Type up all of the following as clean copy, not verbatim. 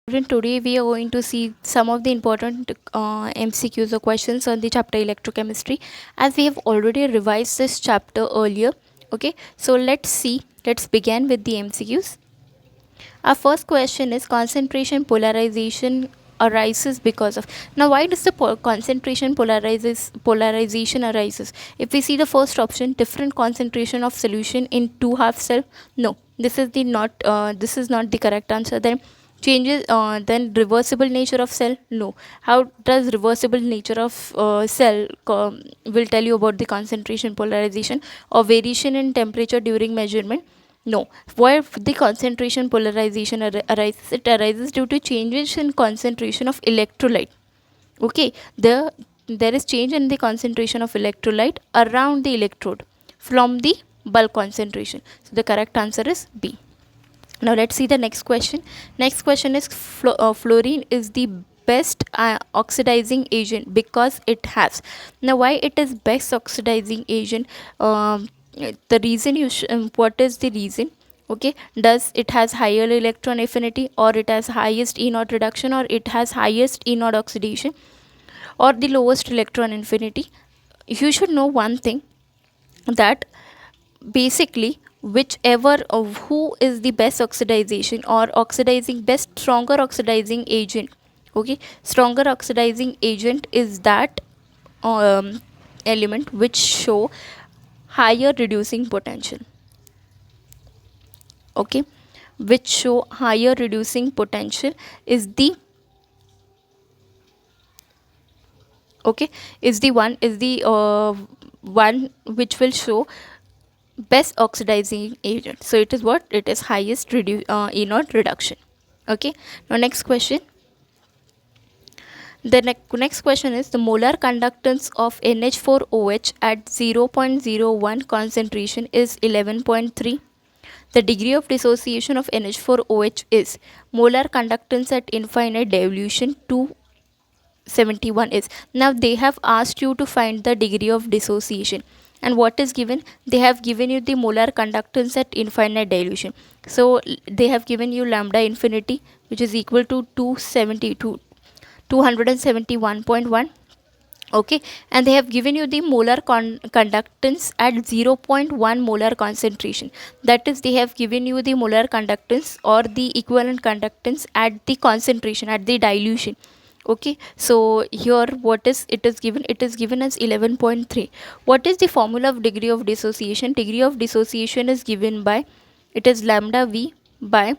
Student, today we are going to see some of the important MCQs or questions on the chapter electrochemistry, as we have already revised this chapter earlier. Okay, so let's begin with the MCQs. Our first question is concentration polarization arises because of. Now why does the concentration polarization arises? If we see the first option, different concentration of solution in two half cell, no, this is not the correct answer. Then reversible nature of cell, no. How does reversible nature of cell will tell you about the concentration polarization? Or variation in temperature during measurement, no. Why the concentration polarization arises? It arises due to changes in concentration of electrolyte. Okay, there is change in the concentration of electrolyte around the electrode from the bulk concentration. So the correct answer is B. Now let's see the next question. Next question is fluorine is the best oxidizing agent because it has. Now why it is best oxidizing agent? The reason what is the reason? Okay, does it has higher electron affinity, or it has highest E naught reduction, or it has highest E naught oxidation, or the lowest electron affinity? You should know one thing, that basically whichever of who is the best oxidization or oxidizing best stronger oxidizing agent. Okay, stronger oxidizing agent is that element which show higher reducing potential. Okay, which show higher reducing potential is the okay is the one which will show best oxidizing agent. So it is what? It is highest E naught reduction. Okay, now next question. The next question is the molar conductance of NH4OH at 0.01 concentration is 11.3. The degree of dissociation of NH4OH is. Molar conductance at infinite dilution 271 is. Now they have asked you to find the degree of dissociation, and what is given? They have given you the molar conductance at infinite dilution. So they have given you lambda infinity, which is equal to 271.1. Okay, and they have given you the molar conductance at 0.1 molar concentration. That is, they have given you the molar conductance or the equivalent conductance at the concentration, at the dilution. Okay, so here what is it is given? It is given as 11.3. What is the formula of degree of dissociation? Degree of dissociation is given by, it is lambda V by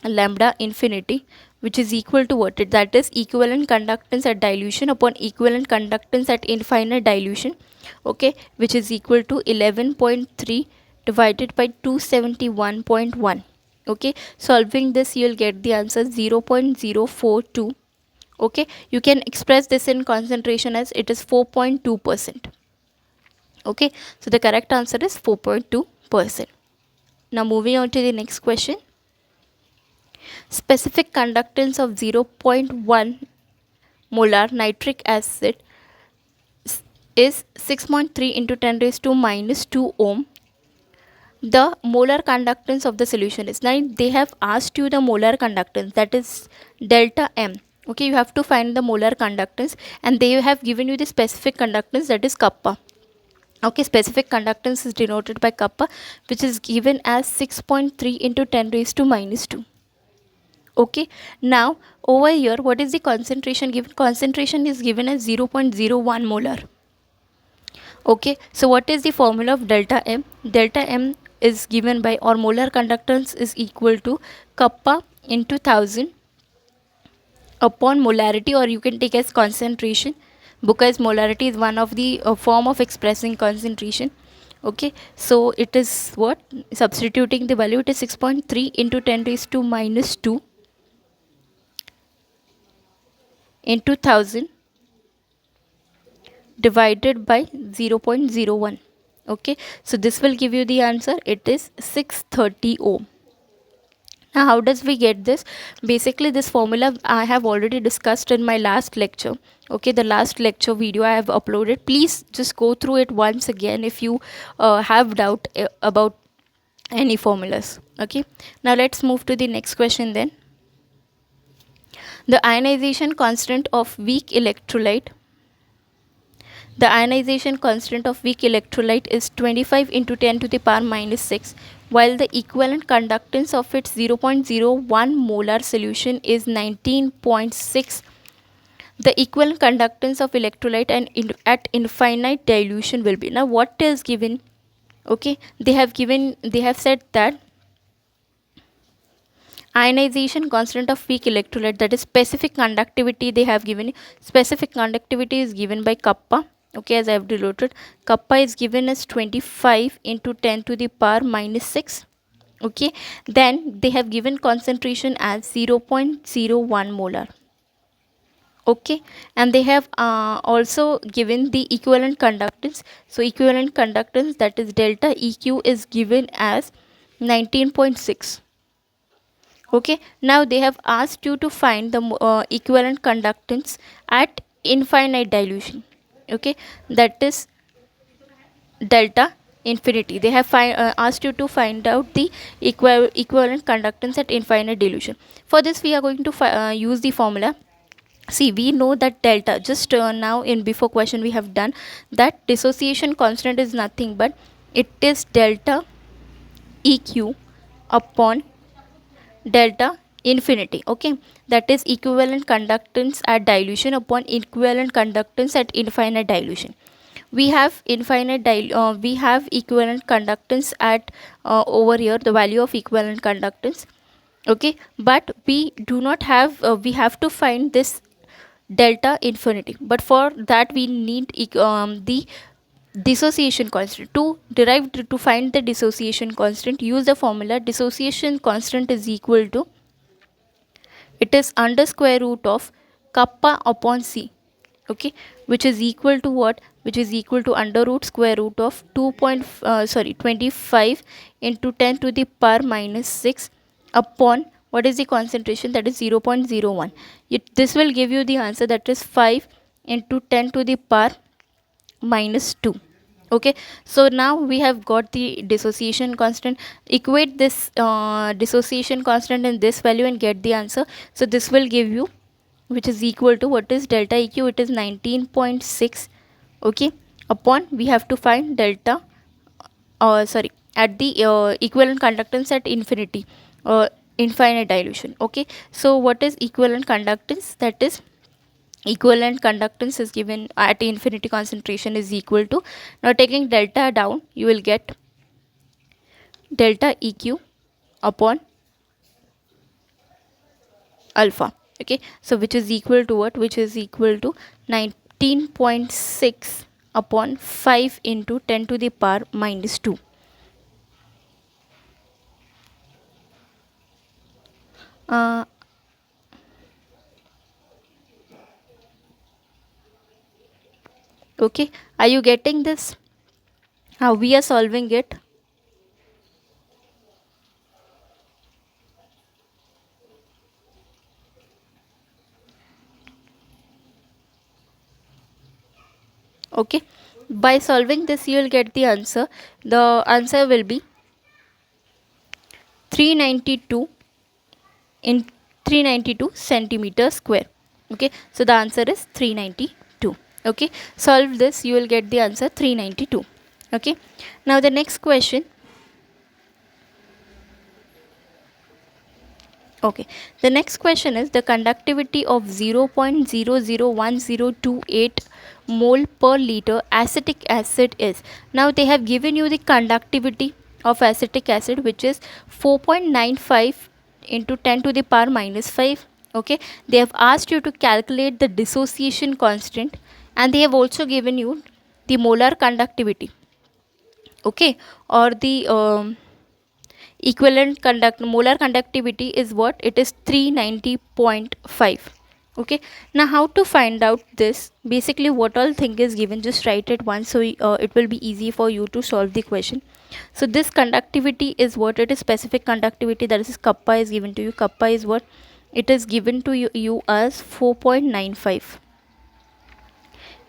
lambda infinity, which is equal to what? That is equivalent conductance at dilution upon equivalent conductance at infinite dilution. Okay, which is equal to 11.3 divided by 271.1. Okay, solving this you will get the answer 0.042. Okay, you can express this in concentration as it is 4.2%. Okay, so the correct answer is 4.2%. Now moving on to the next question. Specific conductance of 0.1 molar nitric acid is 6.3 into 10 raised to minus 2 ohm. The molar conductance of the solution is. Now they have asked you the molar conductance, that is delta M. Okay, you have to find the molar conductance, and they have given you the specific conductance, that is kappa. Okay, specific conductance is denoted by kappa, which is given as 6.3 into 10 raised to minus 2. Okay, now over here what is the concentration given? Concentration is given as 0.01 molar. Okay, so what is the formula of delta M? Delta M is given by, or molar conductance is equal to kappa into 1000 upon molarity, or you can take as concentration, because molarity is one of the form of expressing concentration. Okay, so it is what? Substituting the value, it is 6.3 into 10 raised to minus 2 into 1000 divided by 0.01. Okay, so this will give you the answer. It is 630 ohm. Now how does we get this? Basically this formula I have already discussed in my last lecture. Okay, the last lecture video I have uploaded. Please just go through it once again if you have doubt about any formulas. Okay, now let's move to the next question then. The ionization constant of weak electrolyte The ionization constant of weak electrolyte is 25 into 10 to the power minus 6, while the equivalent conductance of its 0.01 molar solution is 19.6. The equivalent conductance of electrolyte at infinite dilution will be. Now what is given? Okay, they have said that ionization constant of weak electrolyte, that is specific conductivity, they have given. Specific conductivity is given by kappa. Okay, as I have denoted, kappa is given as 25 into 10 to the power minus 6. Okay, then they have given concentration as 0.01 molar. Okay, and they have also given the equivalent conductance. So equivalent conductance, that is delta EQ, is given as 19.6. Okay, now they have asked you to find the equivalent conductance at infinite dilution. Okay, that is delta infinity. They have asked you to find out the equivalent conductance at infinite dilution. For this we are going to use the formula. See, we know that delta, just now in before question we have done that dissociation constant is nothing but it is delta EQ upon delta infinity. Okay, that is equivalent conductance at dilution upon equivalent conductance at infinite dilution. We have we have equivalent conductance at over here, the value of equivalent conductance. Okay, but we do not have we have to find this delta infinity, but for that we need the dissociation constant. To find the dissociation constant, use the formula. Dissociation constant is equal to, it is under square root of kappa upon c. Okay, which is equal to what? Which is equal to under root square root of 25 into 10 to the power minus 6 upon what is the concentration, that is 0.01. This will give you the answer, that is 5 into 10 to the power minus 2. Okay, so now we have got the dissociation constant. Equate this dissociation constant in this value and get the answer. So this will give you, which is equal to, what is delta EQ? It is 19.6. okay, upon, we have to find delta at the equivalent conductance at infinity, infinite dilution. Okay, so what is equivalent conductance? That is equivalent conductance is given at infinity concentration is equal to, now taking delta down, you will get delta EQ upon alpha. Okay, so which is equal to what? Which is equal to 19.6 upon 5 into 10 to the power minus 2. Okay, are you getting this, how we are solving it? Okay, by solving this you will get the answer. The answer will be 392 in 392 centimeter square. Okay, so the answer is 392. Okay, solve this, you will get the answer 392. Okay, now the next question. Okay, the next question is the conductivity of 0.001028 mole per liter acetic acid is. Now they have given you the conductivity of acetic acid, which is 4.95 into 10 to the power minus 5. Okay, they have asked you to calculate the dissociation constant, and they have also given you the molar conductivity. Okay, or the equivalent molar conductivity is what? It is 390.5. okay, now how to find out this? Basically what all thing is given, just write it once, so it will be easy for you to solve the question. So this conductivity is what? It is specific conductivity, that is kappa is given to you. Kappa is what? It is given to you as 4.95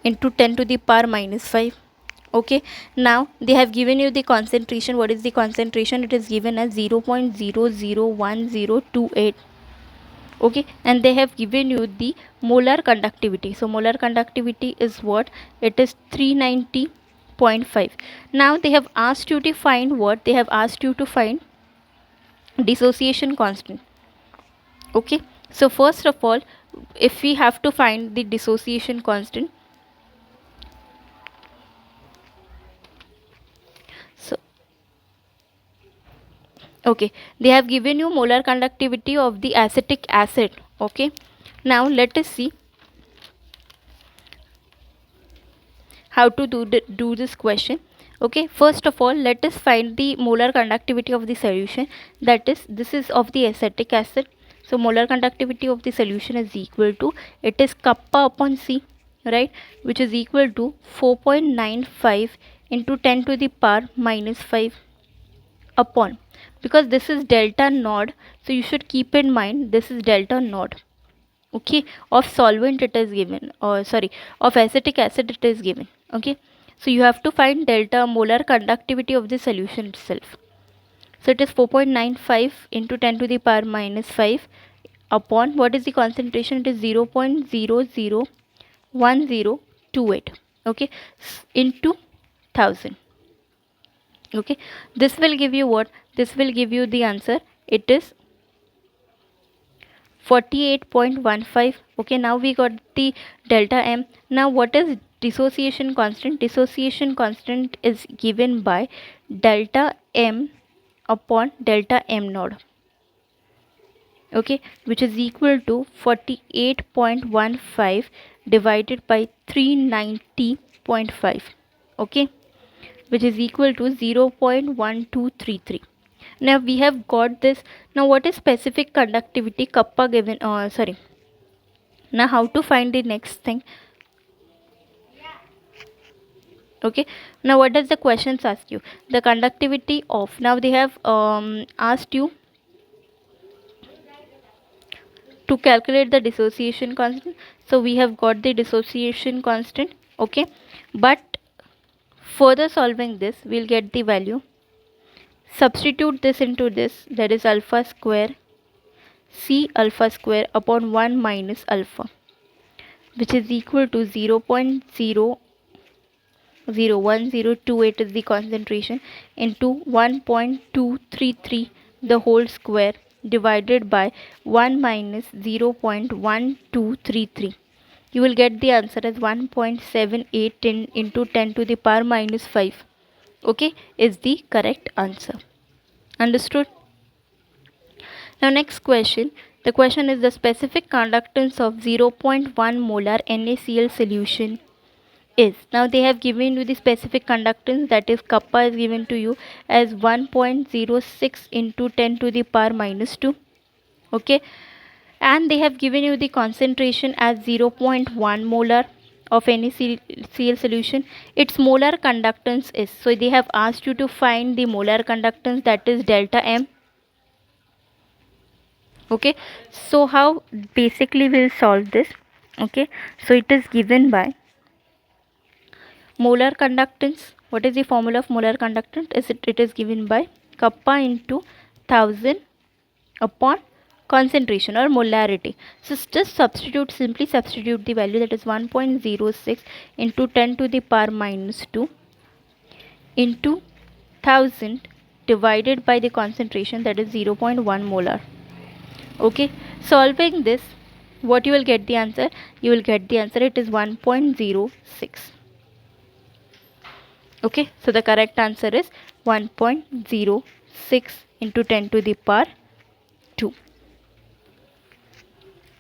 into 10 to the power minus 5. Okay, now they have given you the concentration. What is the concentration? It is given as 0.001028 Okay, and they have given you the molar conductivity. So molar conductivity is what? It is 390.5. Now they have asked you to find what? They have asked you to find dissociation constant. Okay, so first of all, if we have to find the dissociation constant, so okay, they have given you molar conductivity of the acetic acid. Okay, now let us see how to do this question. Okay, first of all, let us find the molar conductivity of the solution. That is, this is of the acetic acid. So molar conductivity of the solution is equal to, it is kappa upon C, right, which is equal to 4.95 into 10 to the power minus 5 upon, because this is delta nod, so you should keep in mind this is delta nod. Okay, of solvent it is given, or sorry, of acetic acid it is given. Okay, so you have to find delta molar conductivity of the solution itself. So it is 4.95 into 10 to the power minus 5 upon, what is the concentration? It is 0.001028. Okay, into 1000. Okay, this will give you what? This will give you the answer. It is 48.15. Okay, now we got the delta m. Now what is dissociation constant? Dissociation constant is given by delta m upon delta m naught. Okay, which is equal to 48.15 divided by 390.5. Okay, which is equal to 0.1233. Now we have got this. Now what is specific conductivity? Kappa given, sorry. Now how to find the next thing? Okay, now what does the questions ask you? The conductivity of, now they have asked you to calculate the dissociation constant. So we have got the dissociation constant. Okay, but further solving this, we'll get the value. Substitute this into this, that is alpha square C alpha square upon 1 minus alpha, which is equal to 0.001028 is the concentration, into 1.233 the whole square divided by 1 minus 0.1233. You will get the answer as 1.78 into 10 to the power minus 5. Okay, is the correct answer. Understood? Now next question. The question is, the specific conductance of 0.1 molar NaCl solution is. Now they have given you the specific conductance, that is kappa is given to you as 1.06 into 10 to the power minus 2. Okay, and they have given you the concentration as 0.1 molar of NaCl solution. Its molar conductance is, so they have asked you to find the molar conductance, that is delta m. Okay, so how basically we'll solve this? Okay, so it is given by molar conductance. What is the formula of molar conductance? It is given by kappa into 1000 upon concentration or molarity. So just substitute, simply substitute the value, that is 1.06 into 10 to the power minus 2 into 1000 divided by the concentration, that is 0.1 molar. Okay, solving this, what you will get the answer? You will get the answer, it is 1.06. Okay, so the correct answer is 1.06 into 10 to the power 2.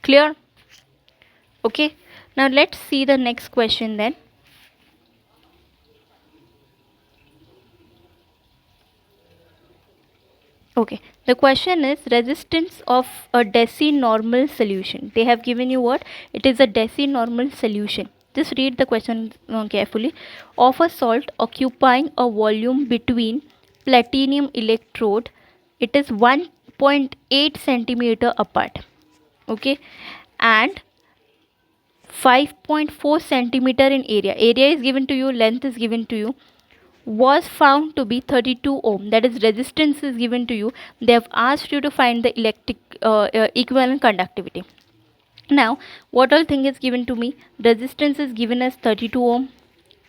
Clear? Okay, now let's see the next question then. Okay, the question is resistance of a decinormal solution. They have given you what? It is a decinormal solution. Just read the question carefully. Of a salt occupying a volume between platinum electrode, it is 1.8 centimeter apart. Okay, and 5.4 centimeter in area. Area is given to you, length is given to you. was found to be 32 ohm, that is resistance is given to you. They have asked you to find the equivalent conductivity. Now what all thing is given to me? Resistance is given as 32 ohm,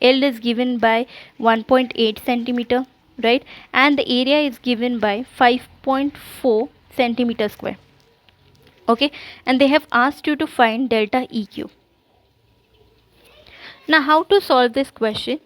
L is given by 1.8 centimeter, right, and the area is given by 5.4 centimeter square. Okay, and they have asked you to find delta EQ. Now how to solve this question?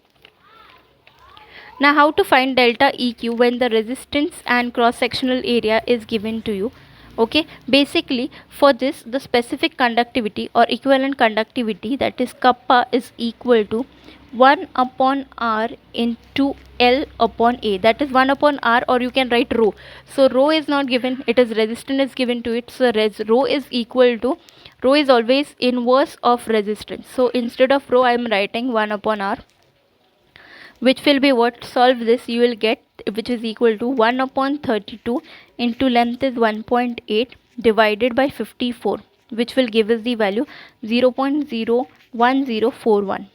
Now how to find delta EQ when the resistance and cross sectional area is given to you? Okay, basically for this the specific conductivity or equivalent conductivity, that is kappa, is equal to 1 upon R into L upon A, that is 1 upon R, or you can write rho. So rho is not given, it is resistance is given to it, so rho is equal to, rho is always inverse of resistance, so instead of rho I am writing 1 upon R, which will be what? Solve this, you will get, which is equal to 1 upon 32 into length is 1.8 divided by 54, which will give us the value 0.01041.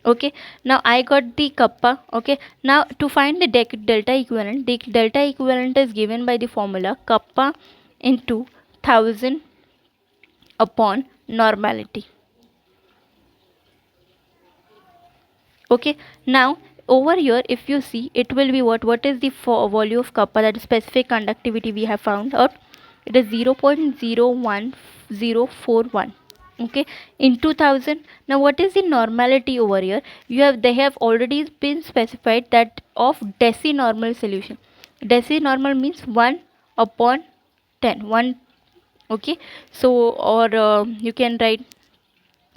Okay, now I got the kappa. Okay, now to find the delta equivalent, the delta equivalent is given by the formula kappa into 1000 upon normality. Okay, now over here if you see, it will be what is the value of kappa, that is specific conductivity we have found out, it is 0.01041. okay, into 1000. Now what is the normality over here? They have already been specified that of decinormal solution. Decinormal means 1 upon 10, 1. Okay, so or you can write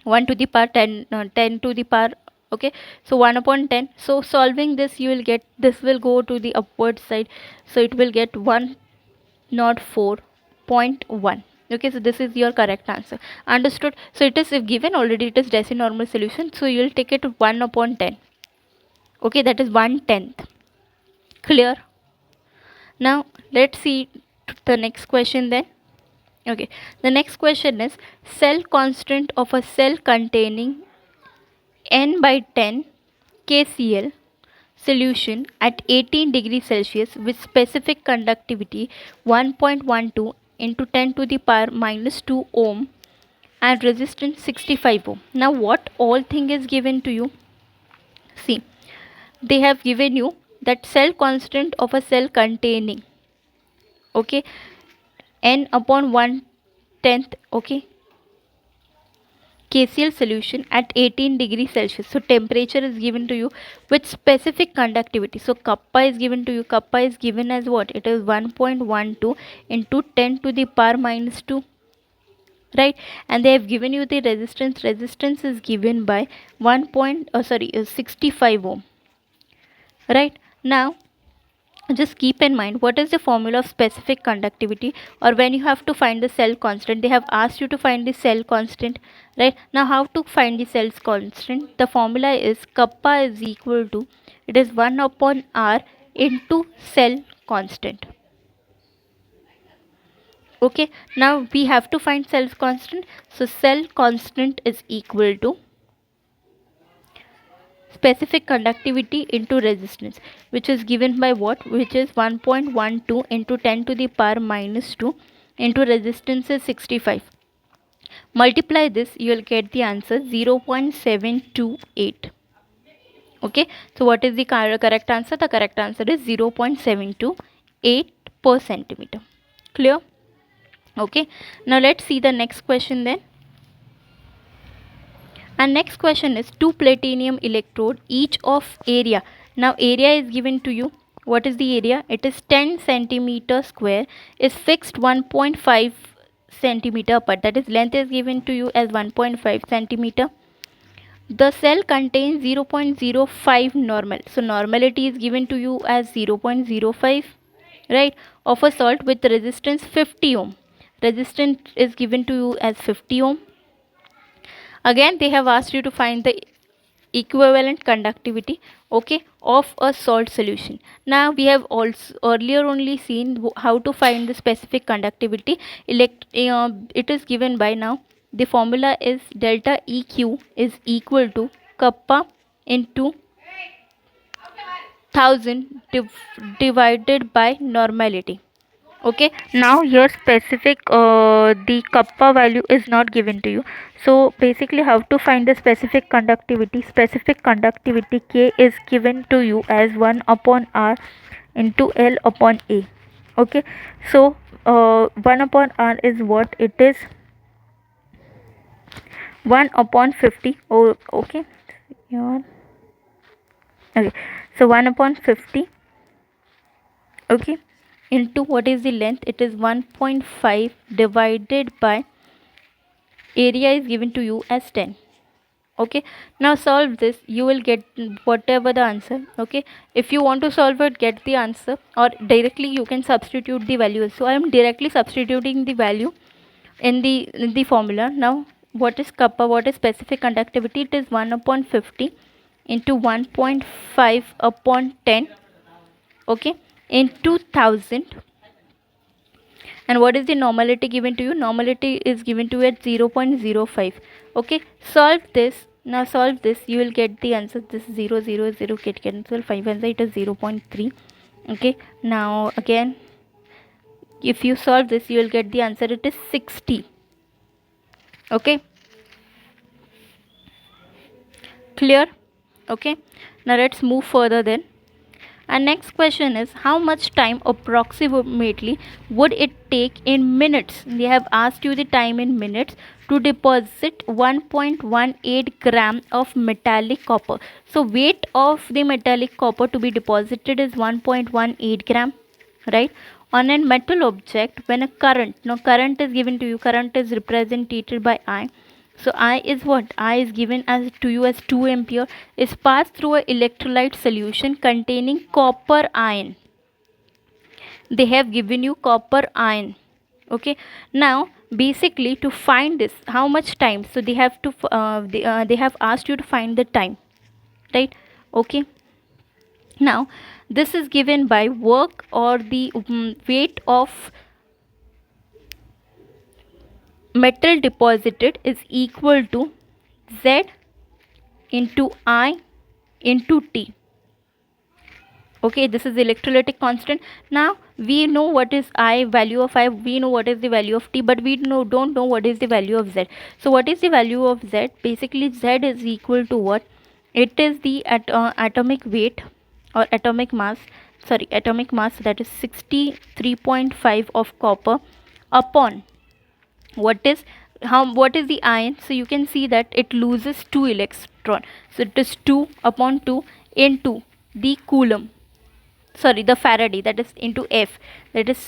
1 to the power 10, 10 to the power. Okay, so 1 upon 10. So solving this, you will get, this will go to the upward side, so it will get 104.1. okay, so this is your correct answer. Understood? So it is, if given already, it is decinormal solution, so you will take it 1 upon 10. okay, that is 1/10. Clear? Now let's see the next question then. Okay, the next question is, cell constant of a cell containing n by 10 kCl solution at 18 degrees Celsius with specific conductivity 1.12 into 10 to the power minus 2 ohm and resistance 65 ohm. Now what all thing is given to you? See, they have given you that cell constant of a cell containing, okay, n upon 1/10, okay, KCl solution at 18 degrees Celsius. So temperature is given to you with specific conductivity. So kappa is given to you. Kappa is given as what? It is 1.12 into 10 to the power minus 2. Right? And they have given you the resistance. Resistance is given by 65 ohm. Right? Now just keep in mind what is the formula of specific conductivity, or when you have to find the cell constant, they have asked you to find the cell constant. Right, now how to find the cell's constant? The formula is kappa is equal to, it is 1 upon R into cell constant. Okay, now we have to find cell constant, so cell constant is equal to specific conductivity into resistance, which is given by what? Which is 1.12 into 10 to the power minus 2 into resistance is 65. Multiply this, you will get the answer 0.728. okay, so what is the correct answer? The correct answer is 0.728 per centimeter. Clear? Okay, now let's see the next question then. And next question is, two platinum electrode, each of area. Now area is given to you. What is the area? It is 10 centimeter square, is fixed 1.5 centimeter apart, that is length is given to you as 1.5 centimeter. The cell contains 0.05 normal, so normality is given to you as 0.05, right, of a salt with resistance 50 ohm. Resistance is given to you as 50 ohm. Again they have asked you to find the equivalent conductivity, okay, of a salt solution. Now we have also earlier only seen how to find the specific conductivity. It is given by, now the formula is delta EQ is equal to kappa into 1000 divided by normality. Okay, now your specific the kappa value is not given to you. So basically, how to find the specific conductivity? Specific conductivity K is given to you as 1 upon R into L upon A. Okay, so 1 upon R is what it is, 1 upon 50. Oh, okay, yeah. Okay, so 1 upon 50, okay, into what is the length? It is 1.5 divided by area is given to you as 10. Okay, now solve this, you will get whatever the answer. Okay, if you want to solve it, get the answer, or directly you can substitute the value. So I am directly substituting the value in the formula. Now what is kappa, what is specific conductivity? It is 1 upon 50 into 1.5 upon 10, okay, into 1000. And what is the normality given to you? Normality is given to you at 0.05. Okay, solve this. Now solve this, you will get the answer. This 0 0 0 get cancel, 5 answer, it is 0.3. okay, now again if you solve this, you will get the answer. It is 60. Okay, clear? Okay, now let's move further then. And next question is, how much time approximately would it take in minutes? They have asked you the time in minutes to deposit 1.18 gram of metallic copper. So weight of the metallic copper to be deposited is 1.18 gram, right? On a metal object, when a current, now current is given to you, current is represented by I. So I is what? I is given as to you as 2 ampere, is passed through a electrolyte solution containing copper ion. They have given you copper ion. Okay, now basically to find this, how much time? So they have to they have asked you to find the time, right? Okay, now this is given by work or the weight of metal deposited is equal to Z into I into T. Okay, this is the electrolytic constant. Now we know what is I, value of I, we know what is the value of T, but we don't know what is the value of Z. So what is the value of Z? Basically Z is equal to what? It is the atomic weight or atomic mass, that is 63.5 of copper upon what is what is the ion. So you can see that it loses 2 electron, so it is 2 upon 2 into the coulomb, sorry, the Faraday, that is into F, that is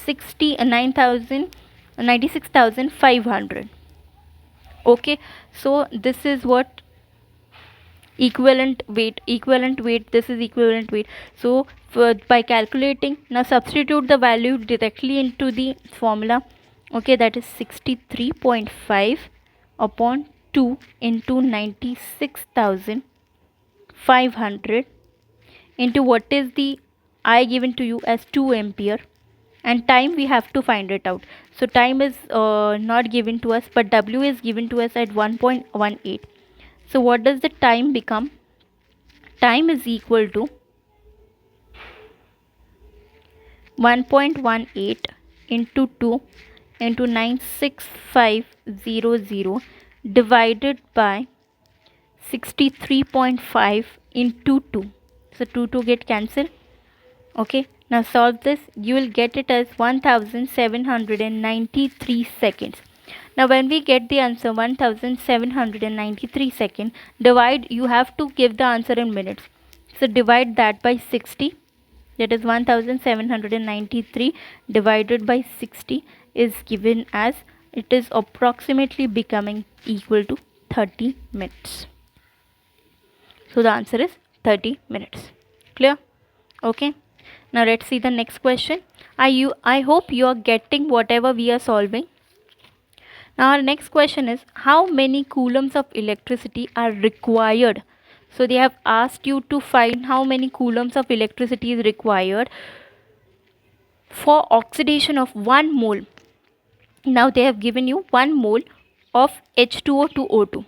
96,500. okay, so this is what equivalent weight, this is equivalent weight. So by calculating, now substitute the value directly into the formula. Okay, that is 63.5 upon 2 into 96,500 into what is the I given to you as 2 ampere, and time we have to find it out. So time is not given to us, but W is given to us at 1.18. so what does the time become? Time is equal to 1.18 into 2 into 96500 divided by 63.5 into 2. So 2 get cancelled. Okay, now solve this, you will get it as 1793 seconds. Now when we get the answer 1793 seconds, divide, you have to give the answer in minutes. So divide that by 60, that is 1793 divided by 60 is given as, it is approximately becoming equal to 30 minutes. So the answer is 30 minutes. Clear? Okay, now let's see the next question. I hope you are getting whatever we are solving. Now our next question is, how many coulombs of electricity are required? So they have asked you to find how many coulombs of electricity is required for oxidation of 1 mole. Now they have given you 1 mole of H2O to O2.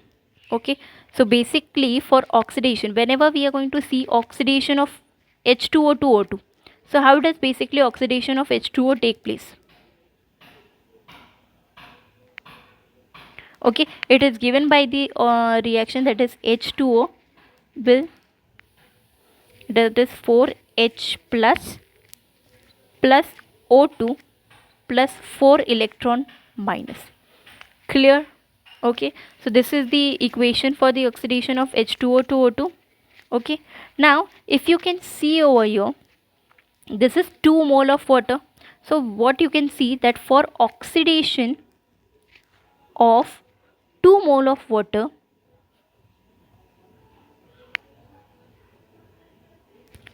Okay, so basically for oxidation, whenever we are going to see oxidation of H2O to O2. So how does basically oxidation of H2O take place? Okay, it is given by the reaction, that is H2O will, that is 4H plus O2 plus 4 electron minus. Clear? Okay, so this is the equation for the oxidation of H2O to O2. Okay, now if you can see over here, this is 2 mole of water. So what you can see, that for oxidation of 2 mole of water,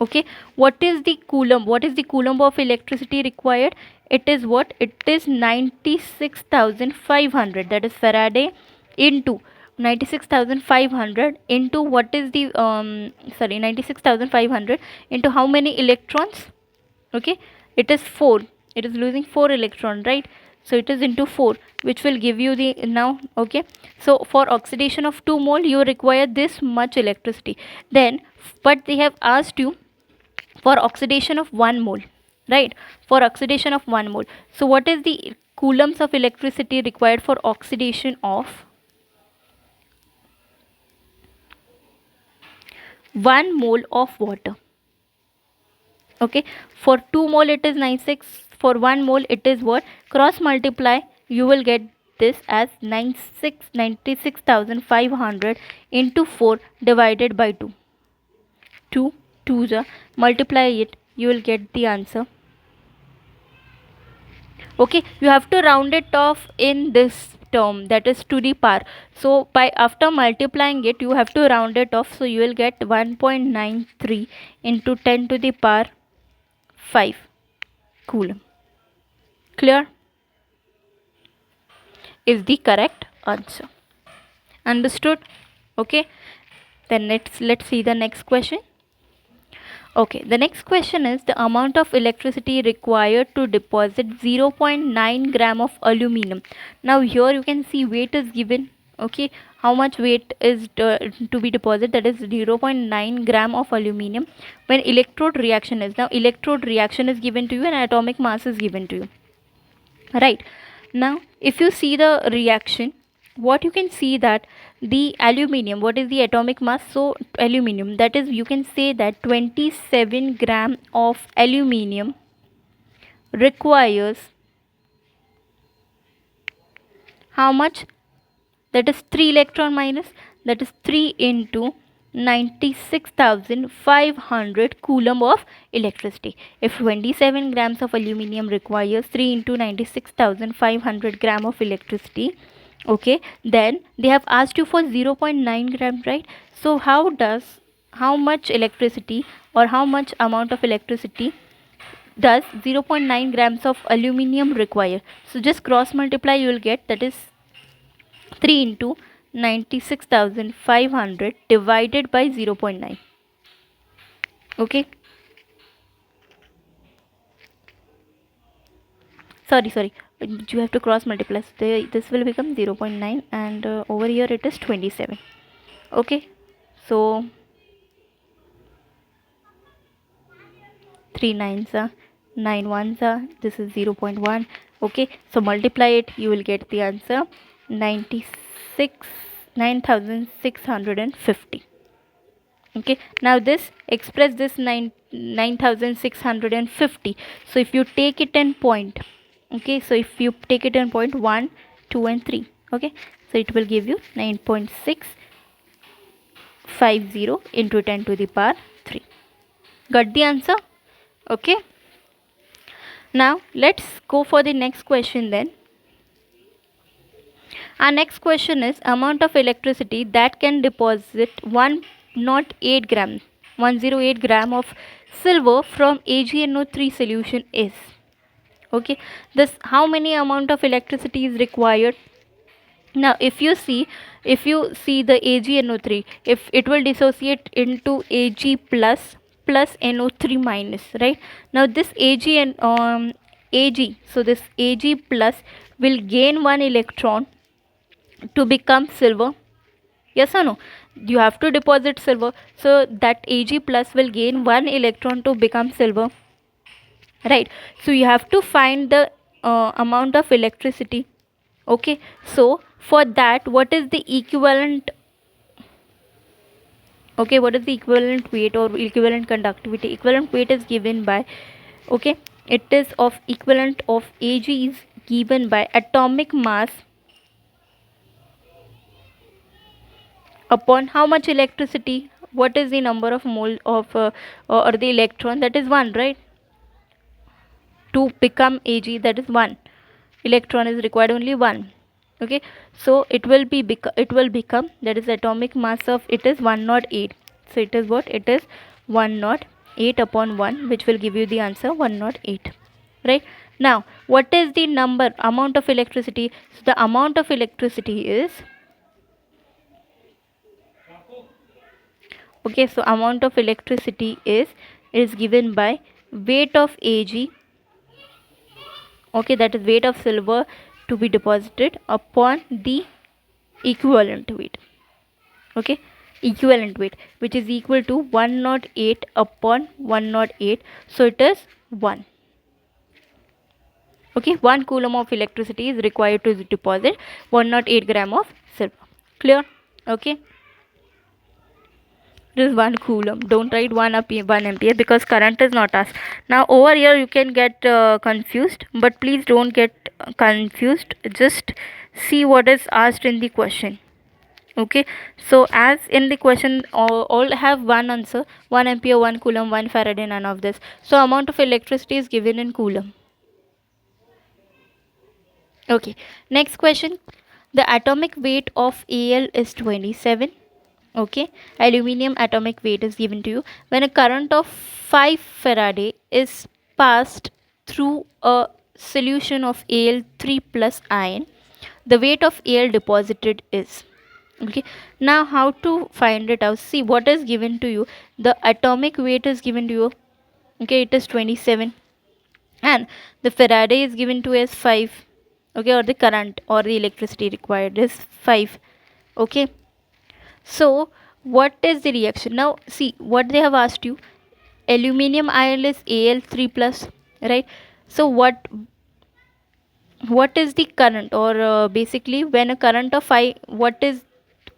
okay, what is the coulomb of electricity required? It is what? It is 96,500, that is Faraday, into 96,500 into what is the 96,500 into how many electrons? Okay, it is 4, it is losing 4 electron, right? So it is into 4, which will give you the now. Okay, so for oxidation of 2 mole you require this much electricity. Then but they have asked you for oxidation of 1 mole, right? For oxidation of 1 mole, so what is the coulombs of electricity required for oxidation of 1 mole of water? Okay, for 2 mole it is 96, for 1 mole it is what? Cross multiply, you will get this as 96,500 into 4 divided by 2. 2 2s, multiply it, you will get the answer. Okay, you have to round it off in this term, that is to the power. So by after multiplying it, you have to round it off, so you will get 1.93 into 10 to the power 5 coulomb. Clear? Is the correct answer. Understood? Okay, then let's see the next question. Okay, the next question is the amount of electricity required to deposit 0.9 gram of aluminum. Now here you can see weight is given. Okay, how much weight is to be deposited, that is 0.9 gram of aluminum when electrode reaction is. Now electrode reaction is given to you and atomic mass is given to you, right? Now if you see the reaction, what you can see, that the aluminium, what is the atomic mass? So aluminium, that is, you can say that 27 gram of aluminium requires how much? That is 3 electron minus, that is 3 into 96,500 coulomb of electricity. If 27 grams of aluminium requires 3 into 96,500 gram of electricity, okay, then they have asked you for 0.9 gram, right? So how much electricity, or how much amount of electricity does 0.9 grams of aluminium require? So just cross multiply, you will get, that is 3 into 96,500 divided by 0.9. Okay, sorry, you have to cross multiply, so this will become 0.9, and over here it is 27. Okay, so 3 9s are 9 1s are, this is 0.1. Okay, so multiply it, you will get the answer 9,650. Okay, now this express this 9,650. So if you take it in point, okay, so if you take it in point 1 2 and 3, okay, so it will give you 9.650 into 10 to the power 3. Got the answer? Okay, now let's go for the next question then. Our next question is amount of electricity that can deposit 108 gram of silver from AgNO3 solution is. Okay, this how many amount of electricity is required? Now if you see the AgNO3, if it will dissociate into Ag plus NO3 minus, right? Now this Ag, so this Ag plus will gain 1 electron to become silver, yes or no? you have to deposit silver, so that Ag plus will gain 1 electron to become silver, right? So you have to find the amount of electricity. Okay, so for that, what is the equivalent? Okay, what is the equivalent weight or equivalent conductivity? Equivalent weight is given by, okay, it is of equivalent of Ag is given by atomic mass upon how much electricity. What is the number of mole of or the electron? That is 1, right? To become Ag, that is 1 electron is required, only 1. Okay, so it will be it will become, that is atomic mass of it is 108. So it is what? It is 108 upon 1, which will give you the answer 108, right? Now what is the number amount of electricity? So the amount of electricity is, okay, so amount of electricity is given by weight of Ag, okay, that is weight of silver to be deposited upon the equivalent weight, okay, equivalent weight, which is equal to 108 upon 108, so it is 1. Okay, 1 coulomb of electricity is required to deposit 108 gram of silver. Clear? Okay, this is 1 coulomb. Don't write 1 ampere because current is not asked. Now over here you can get confused, but please don't get confused. Just see what is asked in the question. Okay, so as in the question, all have one answer: 1 ampere, 1 coulomb, 1 Faraday, none of this. So amount of electricity is given in coulomb. Okay, next question. The atomic weight of Al is 27. Okay, aluminium atomic weight is given to you. When a current of 5 Faraday is passed through a solution of Al3 plus ion, the weight of Al deposited is, okay, now how to find it out? See what is given to you. The atomic weight is given to you, okay, it is 27, and the Faraday is given to as 5, okay, or the current or the electricity required is 5. Okay, so what is the reaction? Now see what they have asked you. Aluminium ion is Al3 plus, right? So what is the current, or basically when a current of 5, what is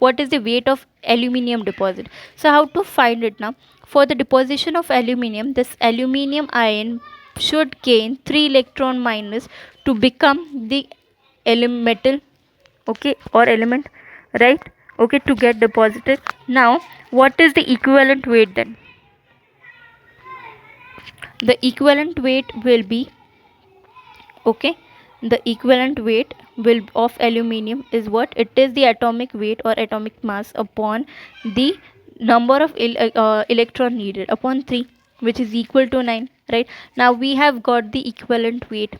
the weight of aluminium deposit? So how to find it now? For the deposition of aluminium, this aluminium ion should gain 3 electron minus to become the metal, okay, or element, right? Okay, to get deposited. Now what is the equivalent weight then? The equivalent weight will be, okay, the equivalent weight will of aluminium is what? It is the atomic weight or atomic mass upon the number of electron needed upon 3, which is equal to 9, right? Now we have got the equivalent weight.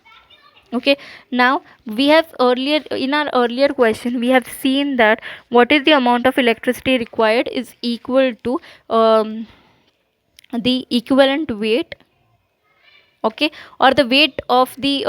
Okay, now we have earlier, in our earlier question, we have seen that what is the amount of electricity required is equal to the equivalent weight, okay, or the weight of the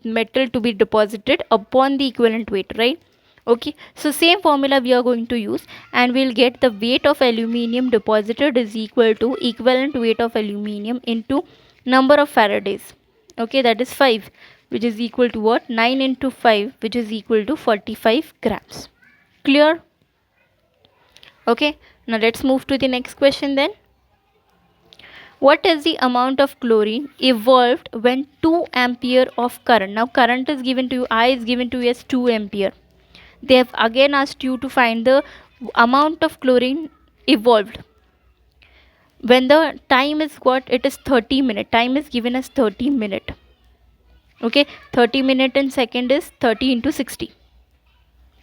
metal to be deposited upon the equivalent weight, right? Okay, so same formula we are going to use, and we'll get the weight of aluminium deposited is equal to equivalent weight of aluminium into number of Faradays. Okay, that is 5, which is equal to what? 9 into 5, which is equal to 45 grams. Clear? Okay, now let's move to the next question then. What is the amount of chlorine evolved when 2 ampere of current? Now current is given to you, I is given to you as 2 ampere. They have again asked you to find the amount of chlorine evolved when the time is what? It is 30 minute. Time is given as 30 minute. Okay, 30 minute in second is 30 into 60.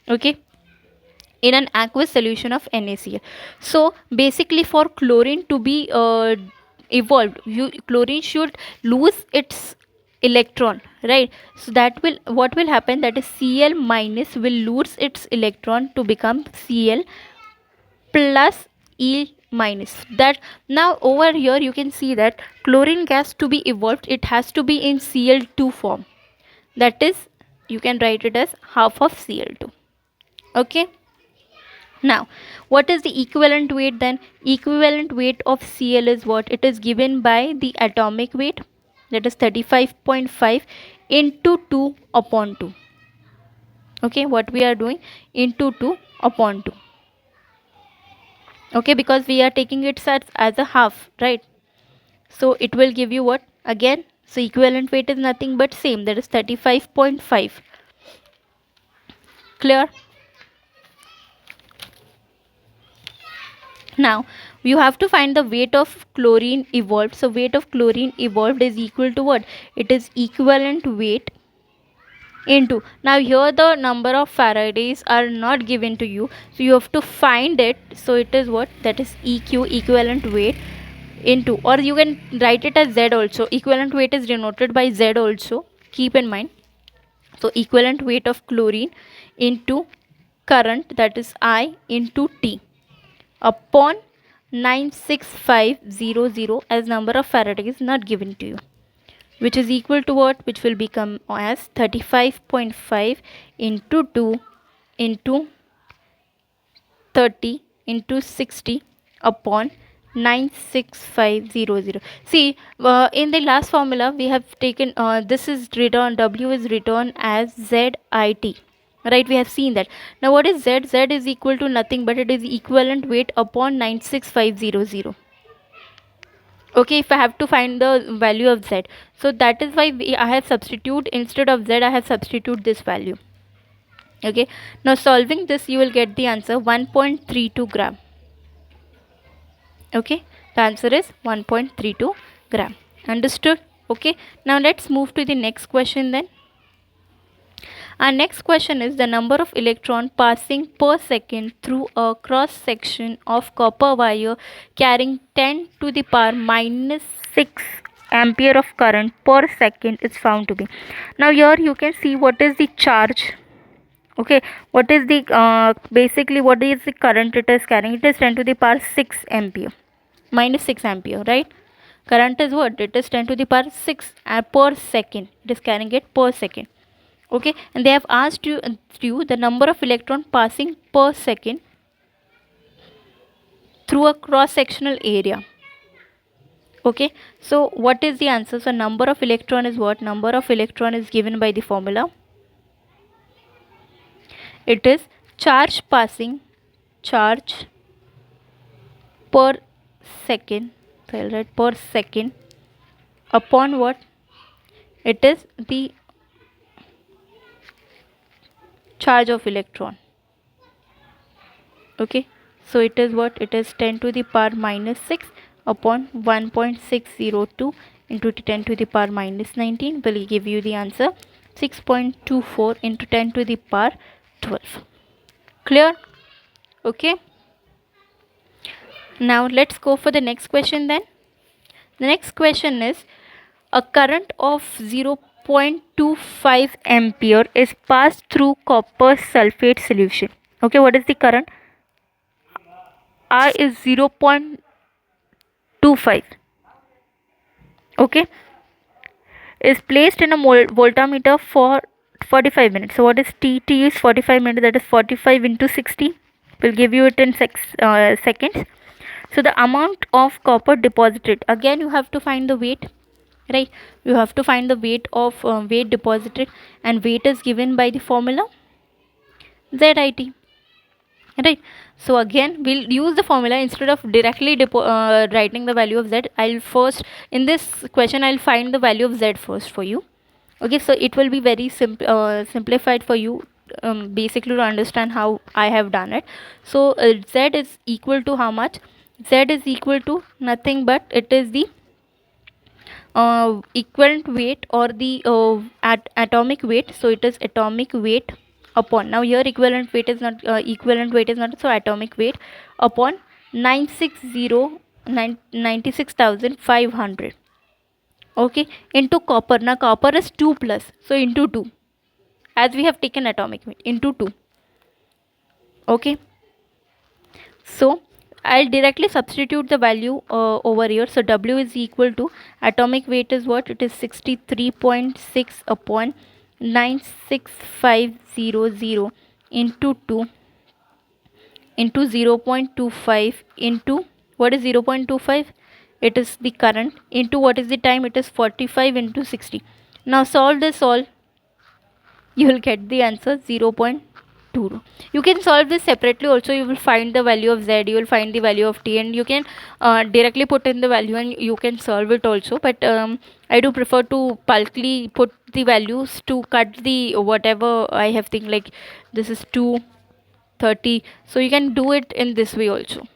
Okay, in an aqueous solution of NaCl. So basically for chlorine to be evolved, chlorine should lose its electron, right? So that will, what will happen, that is Cl minus will lose its electron to become Cl plus E minus. That now over here you can see that chlorine gas to be evolved, it has to be in Cl2 form. That is, you can write it as half of Cl2. Okay, Now, what is the equivalent weight then? Equivalent weight of Cl is what? It is given by the atomic weight, that is 35.5 into 2 upon 2. Okay, what we are doing? Into 2 upon 2. Okay, because we are taking it as a half, right? So it will give you what? Again, so equivalent weight is nothing but same, that is 35.5. Clear? Now you have to find the weight of chlorine evolved. So weight of chlorine evolved is equal to what? It is equivalent weight into, now here the number of Faradays are not given to you, so you have to find it. So it is what? That is EQ, equivalent weight, into, or you can write it as Z also. Equivalent weight is denoted by Z also, keep in mind. So equivalent weight of chlorine into current, that is I into T, upon 96500, as number of Faraday is not given to you, which is equal to what? Which will become as 35.5 into 2 into 30 into 60 upon 96500. See, in the last formula we have taken, this is written, W is written as ZIT, right? We have seen that. Now what is Z? Z is equal to nothing but it is equivalent weight upon 96500. Okay, if I have to find the value of Z, so that is why I have substitute, instead of Z I have substitute this value. Okay, now solving this you will get the answer 1.32 gram. Okay, the answer is 1.32 gram. Understood? Okay, now let's move to the next question then. Our next question is the number of electron passing per second through a cross section of copper wire carrying 10 to the power minus 6 ampere of current per second is found to be. Now here you can see what is the charge. Okay, what is the basically what is the current it is carrying? It is 10 to the power 6 ampere, minus 6 ampere, right? Current is what? It is 10 to the power 6 per second. It is carrying it per second. Okay, and they have asked you the number of electron passing per second through a cross sectional area. Okay, so what is the answer? So number of electron is what? Number of electron is given by the formula. It is charge passing, charge per second, so I'll write per second, upon what? It is the charge of electron. Okay, so it is what? It is 10 to the power minus 6 upon 1.602 into 10 to the power minus 19 will give you the answer 6.24 into 10 to the power 12. Clear? Okay, now let's go for the next question then. The next question is a current of 0.25 ampere is passed through copper sulfate solution. Okay, what is the current? I is 0.25. Okay, is placed in a voltmeter for 45 minutes. So what is T? T is 45 minutes, that is 45 into 60 will give you it in seconds. So the amount of copper deposited, again you have to find the weight, right? You have to find the weight of weight deposited, and weight is given by the formula ZIT, right? So again we'll use the formula instead of directly writing the value of Z. I'll first, in this question I'll find the value of Z first for you. Okay, so it will be very simplified for you, basically to understand how I have done it. So Z is equal to how much? Z is equal to nothing but it is the equivalent weight or the atomic weight. So it is atomic weight upon, now here equivalent weight is not so atomic weight upon 96,500. Okay, into copper. Now copper is 2 plus, so into 2, as we have taken atomic weight, into 2. Okay, so I'll directly substitute the value over here. So W is equal to atomic weight is what? It is 63.6 upon 96500 into 2 into 0.25 into what is 0.25? It is the current into what is the time? It is 45 into 60. Now solve this all, you will get the answer 0.22. You can solve this separately also. You will find the value of z, you will find the value of t, and you can directly put in the value and you can solve it also. But I do prefer to bulkly put the values to cut the whatever I have think, like this is 230, so you can do it in this way also.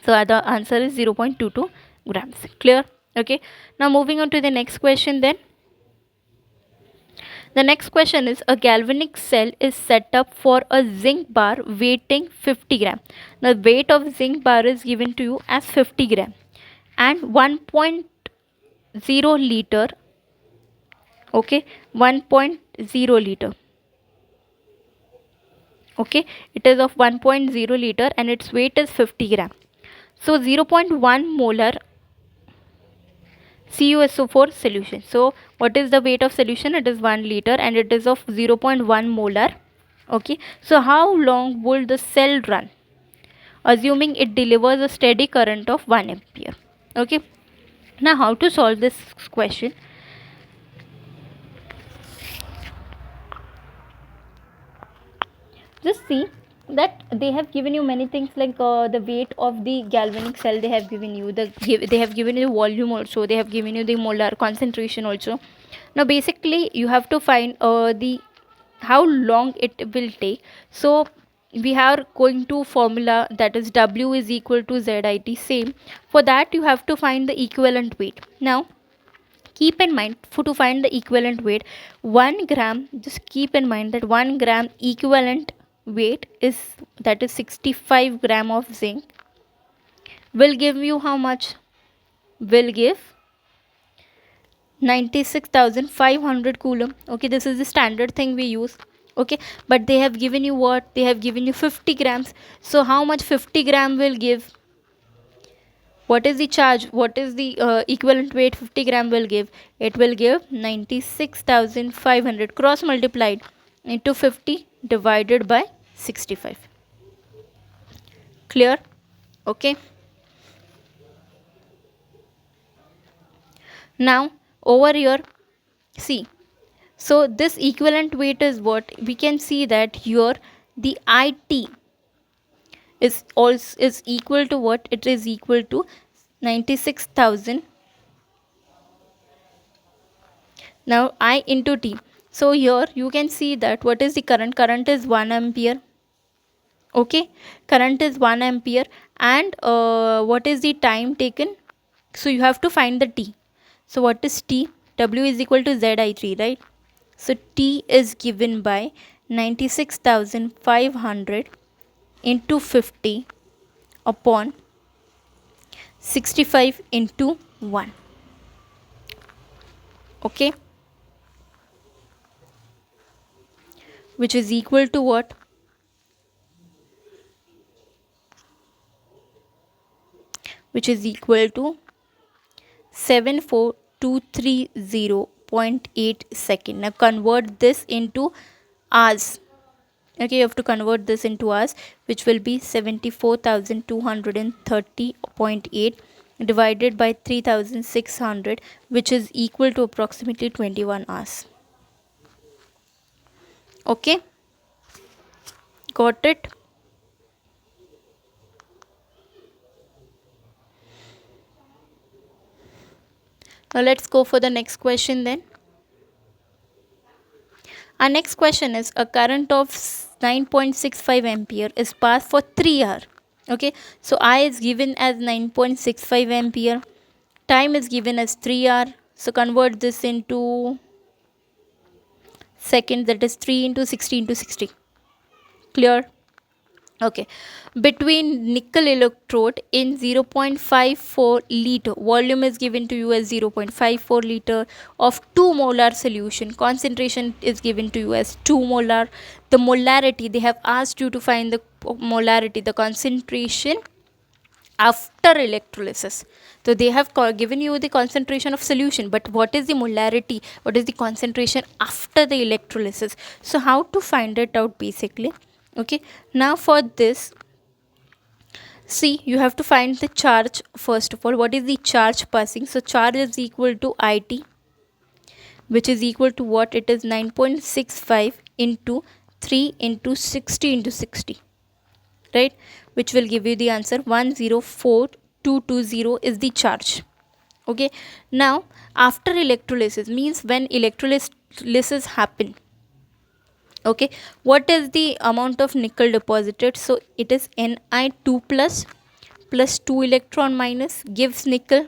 So the answer is 0.22 grams. Clear? Okay, now moving on to the next question then. The next question is, a galvanic cell is set up for a zinc bar weighing 50 gram. The weight of zinc bar is given to you as 50 gram and 1.0 liter. Okay, 1.0 liter. Okay, it is of 1.0 liter and its weight is 50 gram. So 0.1 molar CuSO4 solution. So what is the weight of solution? It is 1 liter and it is of 0.1 molar. Okay, so how long will the cell run, assuming it delivers a steady current of 1 ampere? Okay, now how to solve this question? Just see that they have given you many things, like the weight of the galvanic cell they have given you, they have given you the volume also, they have given you the molar concentration also. Now basically you have to find the how long it will take. So we are going to formula, that is W is equal to ZIT. Same for that, you have to find the equivalent weight. Now keep in mind, to find the equivalent weight, 1 gram, just keep in mind that 1 gram equivalent weight is, that is 65 gram of zinc, will give you how much? Will give 96,500 coulomb. Okay, this is the standard thing we use. Okay, but they have given you what? They have given you 50 grams. So how much 50 gram will give? What is the charge? What is the equivalent weight 50 gram will give? It will give 96,500 cross multiplied into 50 divided by 65. Clear? Okay. Now over here, see, so this equivalent weight is what? We can see that here the IT is also is equal to what? It is equal to 96,000. Now I into T. So here you can see that what is the current? Current is 1 ampere. Okay, current is 1 ampere and what is the time taken? So you have to find the T. So what is T? W is equal to ZI3, right? So T is given by 96,500 into 50 upon 65 into 1. Okay, which is equal to what? Which is equal to 74230.8 second. Now convert this into hours. Okay, you have to convert this into hours, which will be 74,230.8 divided by 3,600, which is equal to approximately 21 hours. Okay, got it? Now let's go for the next question then. Our next question is, a current of 9.65 ampere is passed for 3 hours. Okay, so I is given as 9.65 ampere, time is given as 3 hours. So convert this into seconds, that is 3 into 60 into 60. Clear? Okay, between nickel electrode in 0.54 liter, volume is given to you as 0.54 liter of 2 molar solution, concentration is given to you as 2 molar. The molarity, they have asked you to find the molarity, the concentration after electrolysis. So they have given you the concentration of solution, but what is the molarity, what is the concentration after the electrolysis? So how to find it out basically? Okay, now for this, See, you have to find the charge first of all. What is the charge passing? So charge is equal to IT, which is equal to what? It is 9.65 into 3 into 60 into 60, right? Which will give you the answer 104220 is the charge. Okay, now after electrolysis, means when electrolysis happen, okay, what is the amount of nickel deposited? So it is Ni2 plus 2 electron minus gives nickel,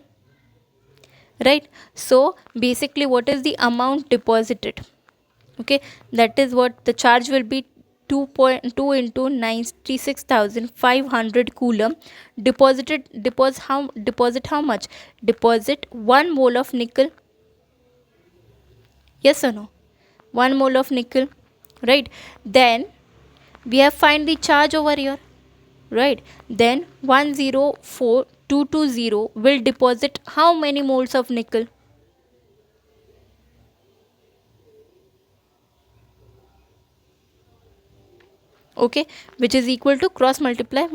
right? So basically what is the amount deposited? Okay, that is what the charge will be, 2.2 into 96,500 coulomb. Deposit how much? Deposit 1 mole of nickel. Yes or no? 1 mole of nickel, right? Then we have find the charge over here, right? Then 104220 will deposit how many moles of nickel? Okay, which is equal to cross multiply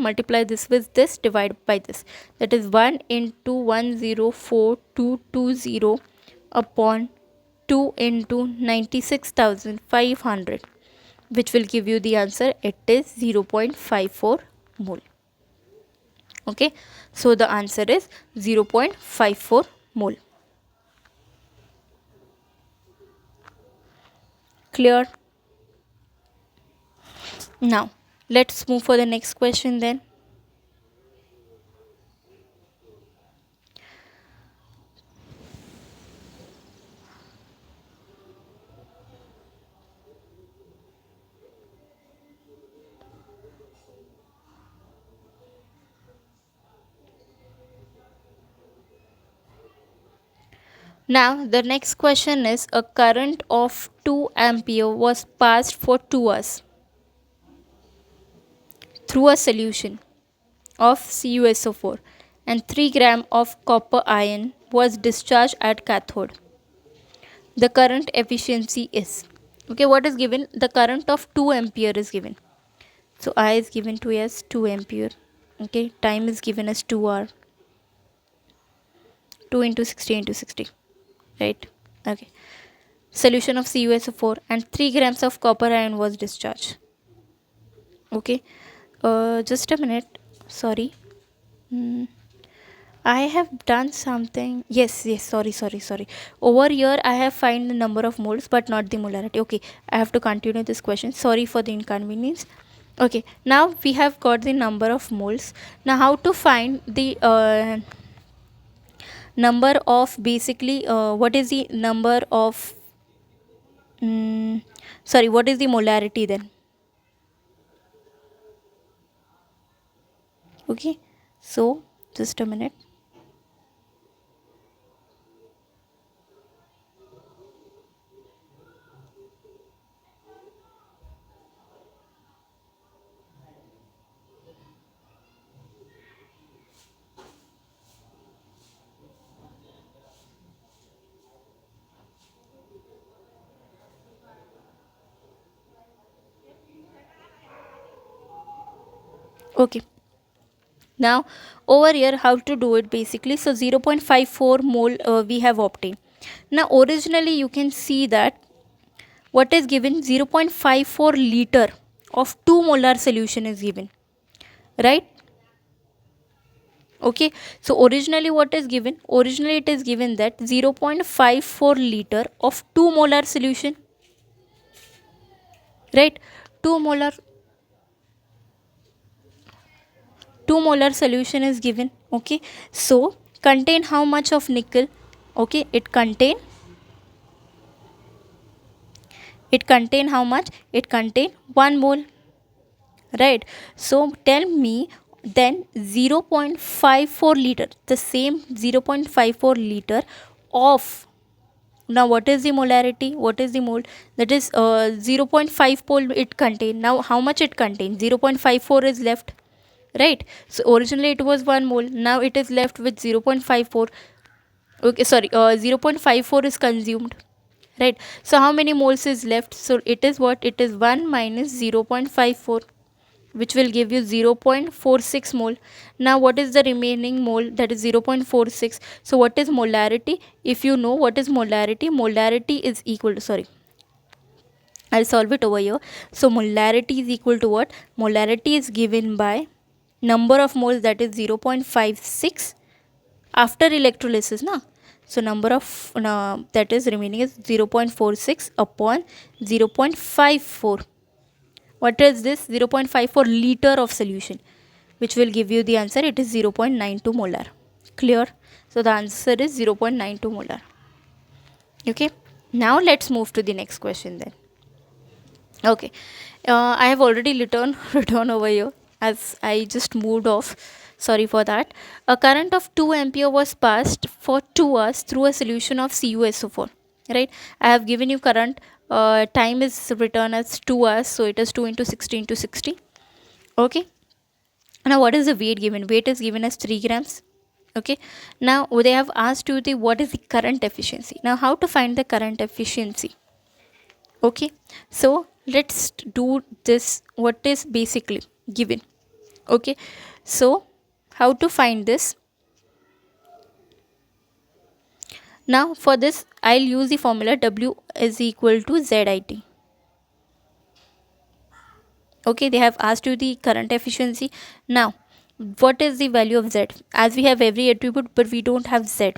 this with this, divide by this, that is 1 into 104220 upon 2 into 96,500, which will give you the answer. It is 0.54 mole. Okay, so the answer is 0.54 mole. Clear? Now let's move for the next question then. Now the next question is, a current of 2 ampere was passed for 2 hours through a solution of CuSO4 and 3 gram of copper ion was discharged at cathode. The current efficiency is, okay, what is given? The current of 2 ampere is given. So I is given to as 2 ampere. Okay, time is given as 2 hour. 2 into 60 into 60, right? Okay, solution of CuSO4 and 3 grams of copper ion was discharged. Okay, just a minute, sorry. I have done something. Yes, sorry. Over here I have find the number of moles but not the molarity. Okay, I have to continue this question. Sorry for the inconvenience. Okay, now we have got the number of moles. Now how to find the number of, basically what is the number of sorry, what is the molarity then? Okay, so just a minute. Okay, now over here how to do it basically. So 0.54 mole we have obtained. Now originally you can see that what is given, 0.54 liter of 2 molar solution is given, right? Okay, so originally what is given? Originally it is given that 0.54 liter of 2 molar solution, right? 2 molar solution is given. Okay, so contain how much of nickel? Okay, it contain how much? It contain 1 mole, right? So tell me then, 0.54 liter, the same 0.54 liter of, now what is the molarity? What is the mole? That is 0.54 it contain. Now how much it contains? 0.54 is left, right? So originally it was 1 mole, now it is left with 0.54. Okay, sorry, 0.54 is consumed, right? So how many moles is left? So it is what? It is 1 minus 0.54, which will give you 0.46 mole. Now what is the remaining mole? That is 0.46. So what is molarity? If you know what is molarity, molarity is equal to, sorry, I'll solve it over here. So molarity is equal to what? Molarity is given by number of moles, that is 0.56 after electrolysis, na. So number of that is remaining is 0.46 upon 0.54. What is this? 0.54 liter of solution, which will give you the answer. It is 0.92 molar. Clear? So the answer is 0.92 molar. Okay. Now let's move to the next question then. Okay. I have already written over here as I just moved off. Sorry for that. A current of 2 ampere was passed for 2 hours through a solution of CuSO4. Right. I have given you current. Time is written as 2 hours. So it is 2 into 60 into 60. Okay. Now what is the weight given? Weight is given as 3 grams. Okay. Now they have asked you the what is the current efficiency. Now how to find the current efficiency? Okay, so let's do this, what is basically given. Okay, so how to find this? Now for this I'll use the formula W is equal to ZIT. Okay, they have asked you the current efficiency. Now what is the value of Z? As we have every attribute but we don't have Z.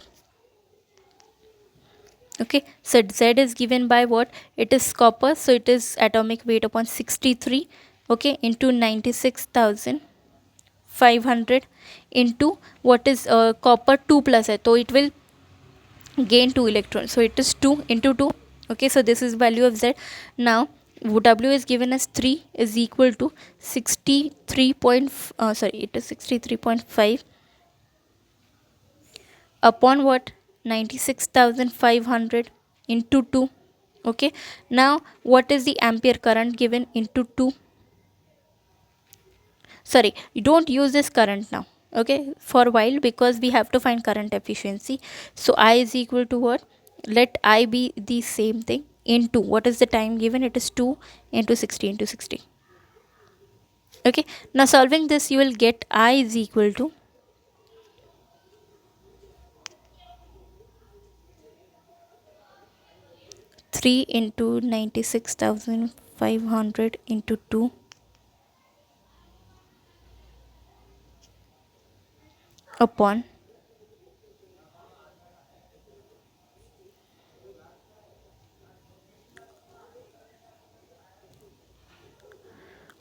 Okay, so Z is given by what? It is copper, so it is atomic weight upon 63, okay, into 96,500 into what is copper 2 plus है, so it will gain 2 electrons, so it is 2 into 2. Okay, so this is value of Z. Now W is given as 3 is equal to 63 it is 63.5 upon what? 96,500 into 2. Okay, now what is the ampere current given into 2? Sorry, you don't use this current now, okay, for a while, because we have to find current efficiency. So I is equal to what? Let I be the same thing into what is the time given? It is 2 into 60 into 60. Okay, now solving this you will get I is equal to 3 into 96,500 into 2 upon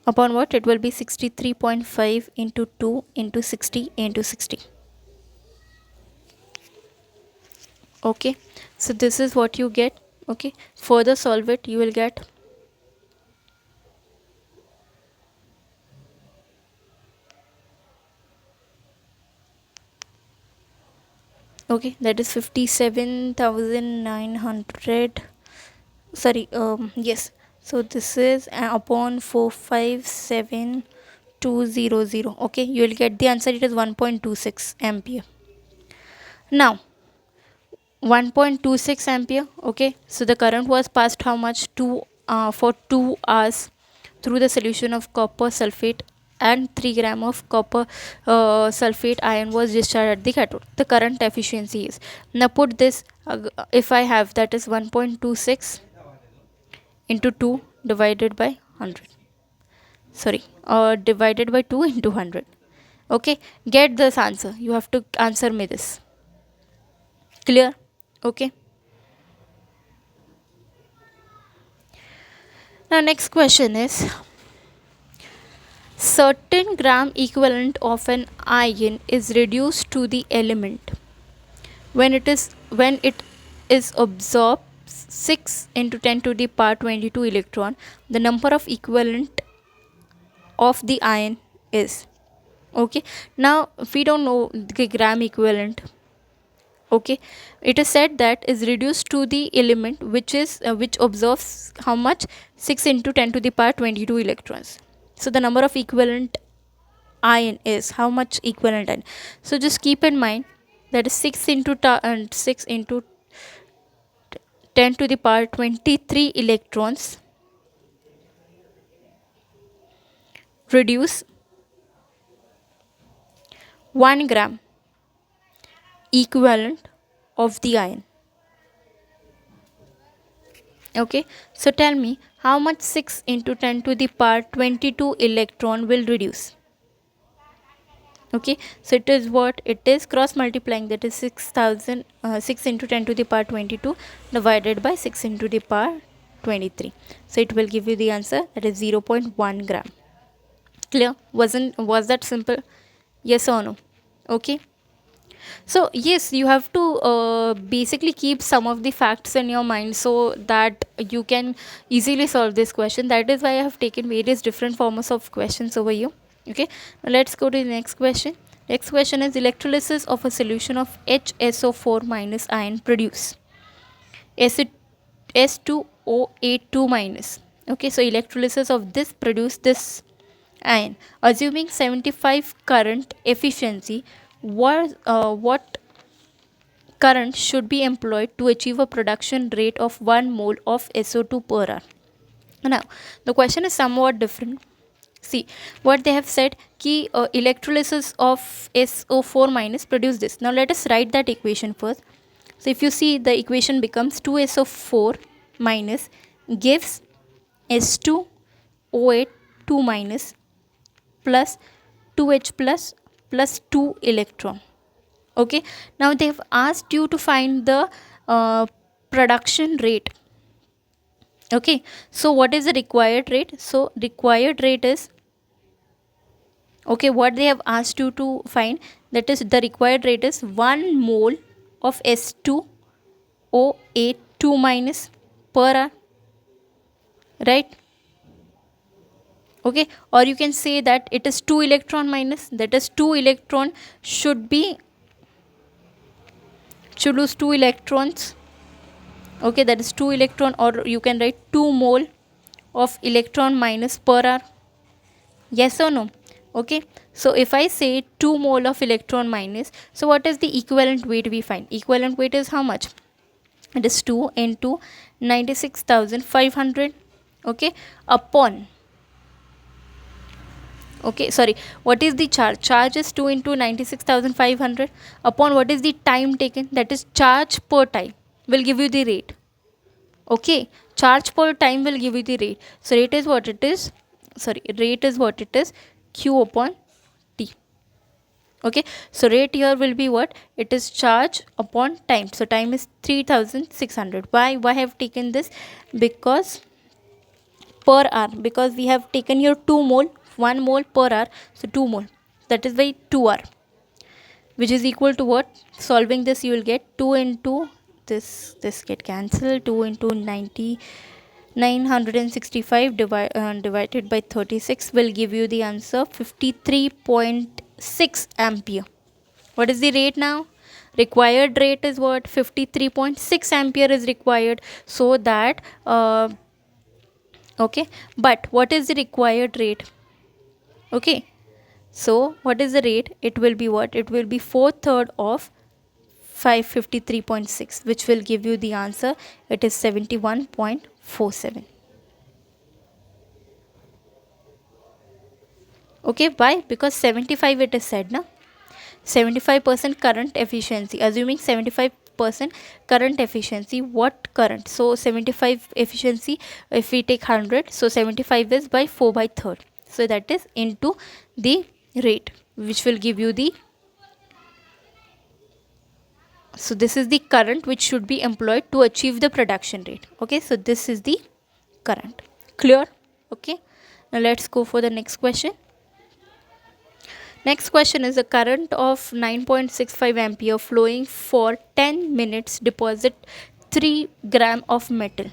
what? It will be 63.5 into 2 into 60 into 60. Okay, so this is what you get. Okay, further solve it, you will get okay, that is 57,900. Sorry, yes, so this is upon 457,200. okay, you will get the answer. It is 1.26 ampere. Now 1.26 ampere. Okay, so the current was passed how much? For 2 hours through the solution of copper sulfate, and 3 gram of copper sulfate ion was discharged at the cathode. The current efficiency is, now put this, if I have, that is 1.26 into 2 divided by 100, sorry, divided by 2 into 100. Okay, get this answer. You have to answer me this. Clear? Okay, now next question is, certain gram equivalent of an ion is reduced to the element when it is absorbed 6 into 10 to the power 22 electron. The number of equivalent of the ion is, okay, now we don't know the gram equivalent. Okay, it is said that is reduced to the element which is which absorbs how much? 6 into 10 to the power 22 electrons. So the number of equivalent ion is how much? Equivalent ion. So just keep in mind that is 6 into 10 to the power 23 electrons. reduce 1 gram equivalent of the ion. Okay, so tell me how much 6 into 10 to the power 22 electron will reduce. Okay, so it is what it is, cross multiplying, that is 6 into 10 to the power 22 divided by 6 into the power 23. So it will give you the answer, that is 0.1 gram. Clear? Was that simple? Yes or no? Okay, so yes, you have to basically keep some of the facts in your mind so that you can easily solve this question. That is why I have taken various different forms of questions over here. Okay, now let's go to the next question. Next question is electrolysis of a solution of HSO4 minus ion produce S2O82 minus. Okay, so electrolysis of this produce this ion. Assuming 75 current efficiency, what current should be employed to achieve a production rate of 1 mole of SO2 per hour? Now, the question is somewhat different. See, what they have said, key electrolysis of SO4 minus produce this. Now, let us write that equation first. So, if you see, the equation becomes 2SO4 minus gives S2O82 minus plus 2H plus 2 electron. Okay, now they have asked you to find the production rate. Okay, so what is the required rate? So required rate is, okay, what they have asked you to find, that is the required rate is 1 mole of S2O82 minus per hour, right? Okay, or you can say that it is 2 electron minus, that is 2 electron should lose 2 electrons. Okay, that is 2 electron, or you can write 2 mole of electron minus per hour. Yes or no? Okay, so if I say 2 mole of electron minus, so what is the equivalent weight we find? Equivalent weight is how much? It is 2 into 96,500. Okay, upon, okay, sorry, what is the charge? Charge is 2 into 96,500 upon what is the time taken, that is charge per time will give you the rate. Okay, charge per time will give you the rate. So rate is what it is, sorry, rate is what it is, Q upon T. Okay, so rate here will be what? It is charge upon time. So time is 3600. Why I have taken this? Because per hour, because we have taken here 2 mole, 1 mole per hour, so 2 mole, that is by 2 hour, which is equal to what? Solving this, you will get 2 into this get cancelled, 2 into 965 divided by 36 will give you the answer 53.6 ampere. What is the rate now? Required rate is what? 53.6 ampere is required, so that okay, but what is the required rate? Okay, so what is the rate? It will be what? It will be 4/3 of 553.6, which will give you the answer. It is 71.47. Okay, why? Because 75 it is said, na? 75% current efficiency. Assuming 75% current efficiency, what current? So 75 efficiency, if we take 100, so 75 is by 4/3. So that is into the rate, which will give you the, so this is the current which should be employed to achieve the production rate. Okay, so this is the current. Clear? Okay, now let's go for the next question. Next question is a current of 9.65 ampere flowing for 10 minutes deposit 3 gram of metal.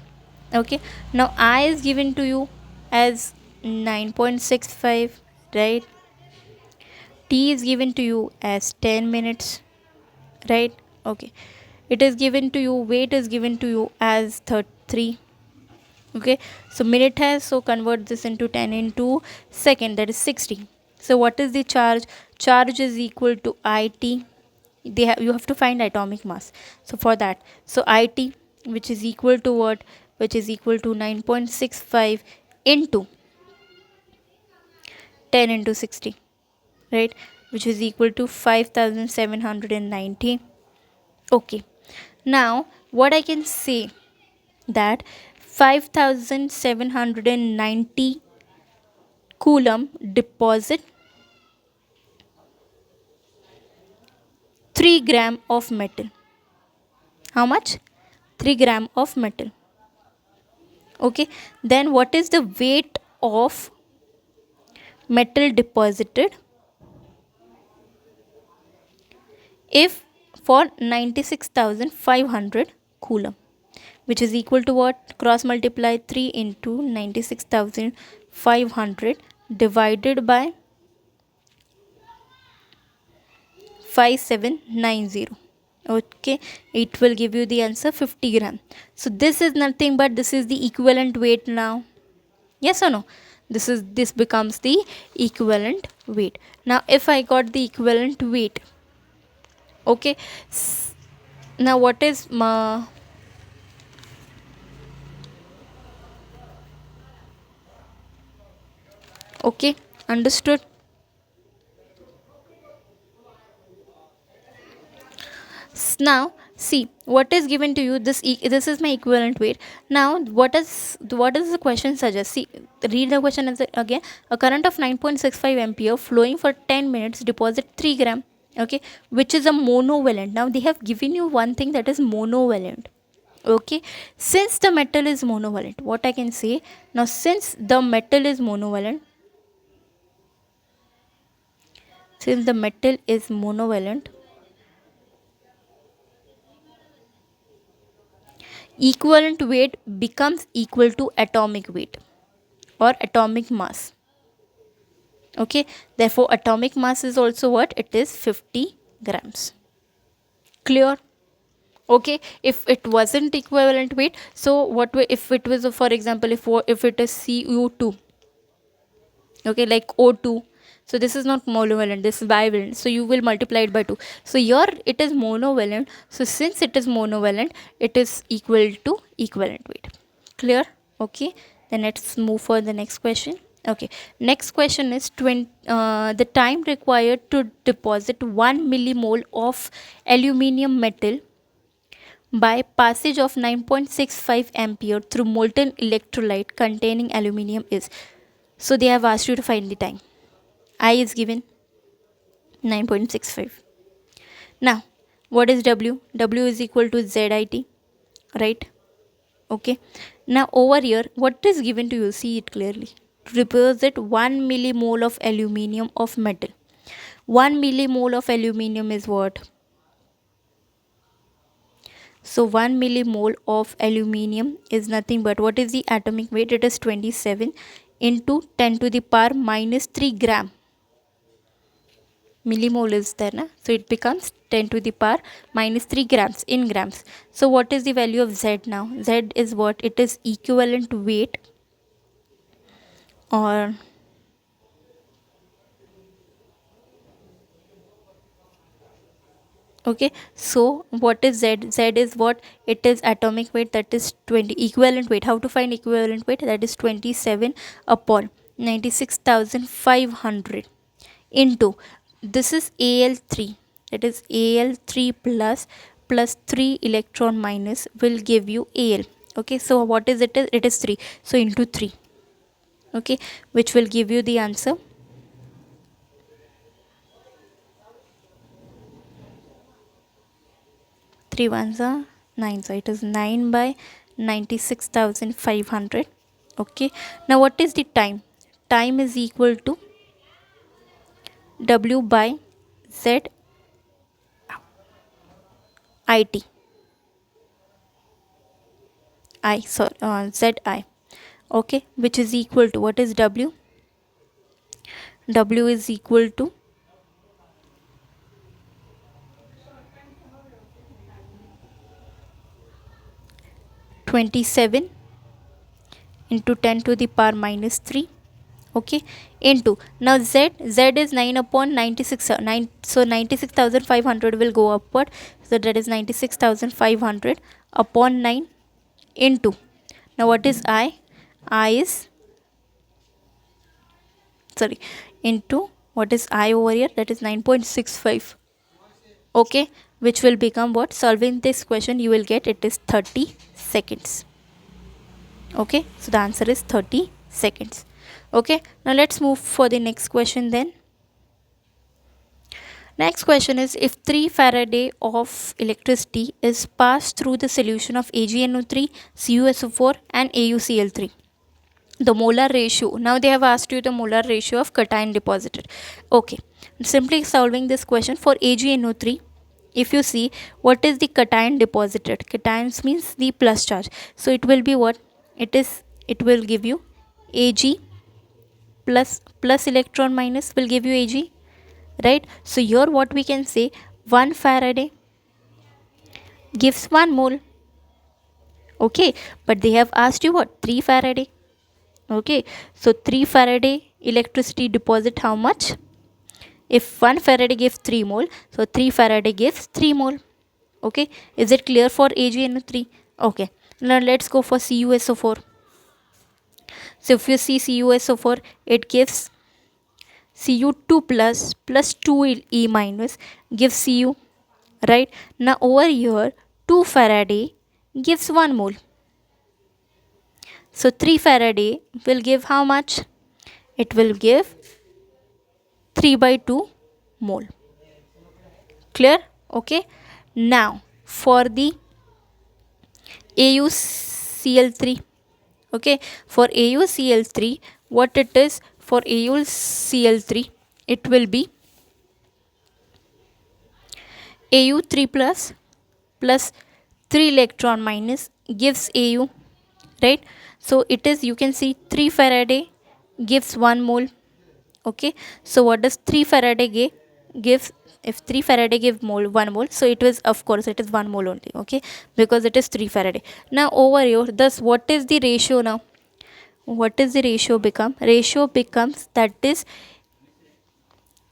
Okay, now I is given to you as 9.65, right? T is given to you as 10 minutes, right? Okay, it is given to you, weight is given to you as 33. Okay, so minute has, so convert this into 10 into second, that is 60. So what is the charge? Charge is equal to IT. You have to find atomic mass. So for that, so IT, which is equal to what? Which is equal to 9.65 into 10 into 60, right, which is equal to 5790. Okay, now what I can say that 5790 coulomb deposit 3 gram of metal. How much? 3 gram of metal. Okay, then what is the weight of metal deposited if for 96,500 coulomb, which is equal to what? Cross multiply 3 into 96,500 divided by 5790. Okay, it will give you the answer 50 gram. So this is nothing but this is the equivalent weight now. Yes or no? This becomes the equivalent weight. Now if I got the equivalent weight, okay, now what is okay, understood? Now see what is given to you. This is my equivalent weight. Now what does the question suggest? See, read the question again. A current of 9.65 ampere flowing for 10 minutes deposit 3 gram, okay, which is a monovalent. Now they have given you one thing, that is monovalent. Okay, since the metal is monovalent, what I can say now, since the metal is monovalent, equivalent weight becomes equal to atomic weight or atomic mass. Okay, therefore atomic mass is also what? It is 50 grams. Clear? Okay, if it wasn't equivalent weight, so what if it was, for example, if it is Cu2, okay, like O2, so this is not monovalent, this is bivalent, so you will multiply it by 2. So here it is monovalent, so since it is monovalent, it is equal to equivalent weight. Clear? Okay, then let's move for the next question. Okay, next question is the time required to deposit 1 millimole of aluminium metal by passage of 9.65 ampere through molten electrolyte containing aluminium is. So they have asked you to find the time. I is given 9.65. Now what is W? W is equal to ZIT, right? Okay, now over here what is given to you? See it clearly. To deposit 1 millimole of aluminium of metal. 1 millimole of aluminium is what? So 1 millimole of aluminium is nothing but, what is the atomic weight? It is 27 into 10 to the power minus 3 gram. Millimole is there, na? So it becomes 10 to the power minus 3 grams in grams. So what is the value of Z now? Z is what? It is equivalent weight, or okay, so what is Z? Z is what? It is atomic weight, that is 20. Equivalent weight, how to find equivalent weight? That is 27 upon 96,500 into, this is Al3, that is Al3 plus 3 electron minus will give you Al. Okay, so what is it? It is 3, so into 3, okay, which will give you the answer 3 ones are 9, so it is 9 by 96,500. Okay, now what is the time? Time is equal to W by Z IT Z I, okay, which is equal to, what is W? W is equal to 27 into 10 to the power minus 3, okay, into, now Z is 9 upon 96, 9, so 96,500 will go upward, so that is 96,500 upon 9 into, now what is I? I is sorry, into what is I over here, that is 9.65. Okay, which will become what? Solving this question you will get it is 30 seconds. Okay, so the answer is 30 seconds. Okay, now let's move for the next question then. Next question is, if 3 Faraday of electricity is passed through the solution of AgNO3, CuSO4 and AuCl3, the molar ratio, now they have asked you the molar ratio of cation deposited. Okay, simply solving this question for AgNO3, if you see what is the cation deposited, cations means the plus charge, so it will be what? It will give you Ag plus electron minus will give you Ag, right? So here what we can say, 1 Faraday gives 1 mole. Okay, but they have asked you what? 3 Faraday. Okay, so 3 Faraday electricity deposit how much? If 1 Faraday gives 3 mole, so 3 Faraday gives 3 mole. Okay, is it clear for AgNO3? Okay, now let's go for CuSO4. So if you see CuSO4, it gives Cu2 plus 2E minus gives Cu, right? Now over here 2 Faraday gives 1 mole. So 3 Faraday will give how much? It will give 3/2 mole. Clear? Okay. Now for the AuCl3. Okay, for AuCl3, what it is? For AuCl3, it will be Au3 plus 3 electron minus gives Au, right? So it is, you can see 3 Faraday gives 1 mole. Okay, so what does 3 Faraday gives? If 3 Faraday give 1 mole, so it was, of course it is 1 mole only. Okay, because it is 3 Faraday. Now over here, thus what is the ratio now? What is the ratio become? Ratio becomes, that is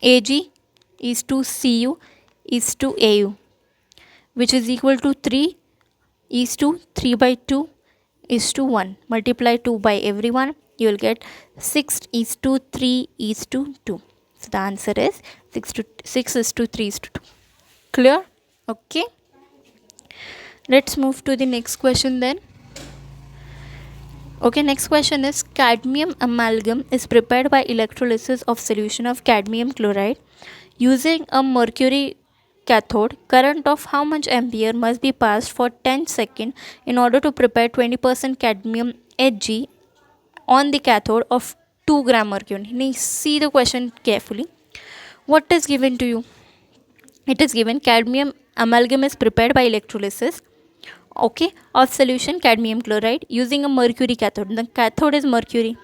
Ag is to Cu is to Au, which is equal to 3 is to 3/2 is to 1. Multiply 2 by everyone, you will get 6 is to 3 is to 2. So the answer is 6 is to 3 is to 2. Clear? Okay. Let's move to the next question then. Okay, next question is, cadmium amalgam is prepared by electrolysis of solution of cadmium chloride using a mercury cathode. Current of how much ampere must be passed for 10 seconds in order to prepare 20% cadmium Hg on the cathode of 2 gram mercury? Now see the question carefully. What is given to you? It is given cadmium amalgam is prepared by electrolysis, okay, of solution cadmium chloride using a mercury cathode. The cathode is mercury.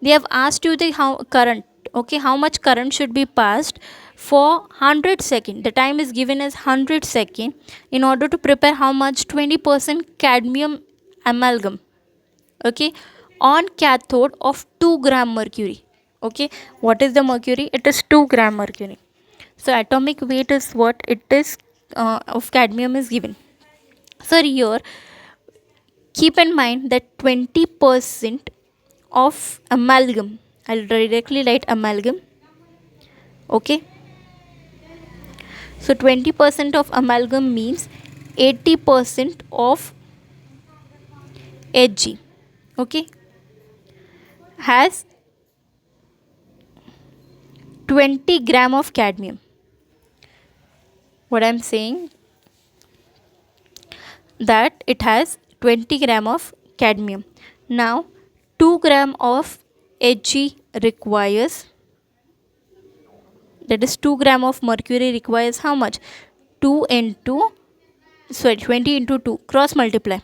They have asked you the current, okay, how much current should be passed for 100 seconds. The time is given as 100 seconds in order to prepare how much? 20% cadmium amalgam, okay, on cathode of 2 gram mercury. Okay, what is the mercury? It is 2 gram mercury. So atomic weight is what it is of cadmium is given. So here keep in mind that 20% of amalgam, I'll directly write amalgam. Okay, so 20% of amalgam means 80% of Hg, okay, has 20 gram of cadmium. What I'm saying, that it has 20 gram of cadmium. Now 2 gram of Hg requires, that is 2 gram of mercury requires how much? 20 into 2 cross multiply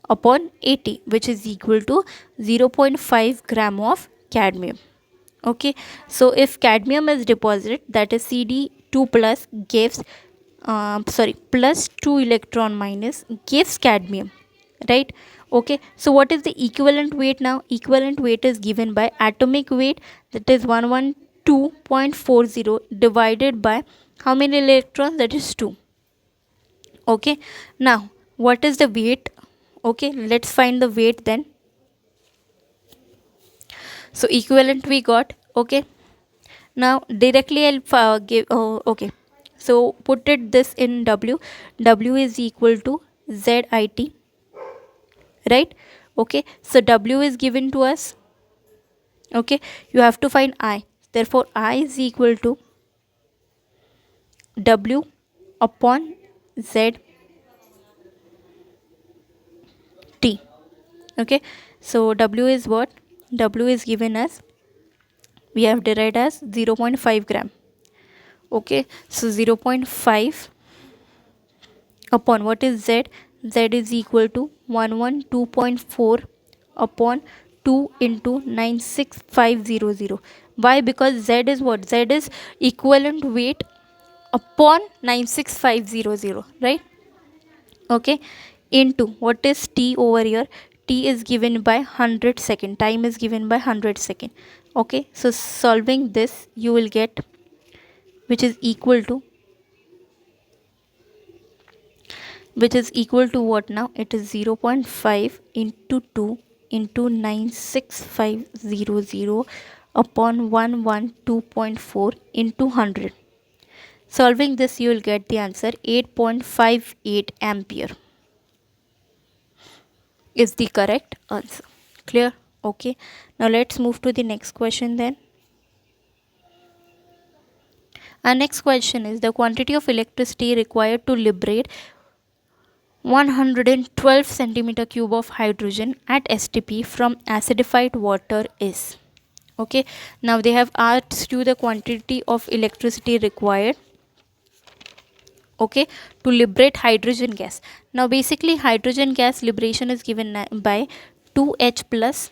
upon 80, which is equal to 0.5 gram of cadmium. Okay, so if cadmium is deposited, that is Cd2 plus gives plus 2 electron minus gives cadmium, right? Okay, so what is the equivalent weight now? Equivalent weight is given by atomic weight, that is 112.40 divided by how many electrons? That is 2. Okay, now what is the weight? Okay, let's find the weight then. So equivalent we got Okay, now directly I'll give okay, so put it this in W. W is equal to ZIT, right? Okay, so W is given to us. Okay, you have to find I, therefore I is equal to W upon Z T. Okay, so W is what? W is given as, we have derived as 0.5 gram. Okay, so 0.5 upon what is Z? Z is equal to 112.4 upon 2 into 96500. Why? Because Z is what? Z is equivalent weight upon 96500, right? Okay, into what is T over here? T is given by 100 second, time is given by 100 second. Okay, so solving this you will get, which is equal to what now? It is 0.5 into 2 into 96500 upon 112.4 into 100. Solving this you will get the answer 8.58 ampere is the correct answer. Clear? Okay, now let's move to the next question then. Our next question is, the quantity of electricity required to liberate 112 centimeter cube of hydrogen at STP from acidified water is. Okay, now they have asked you the quantity of electricity required, okay, to liberate hydrogen gas. Now basically hydrogen gas liberation is given by 2H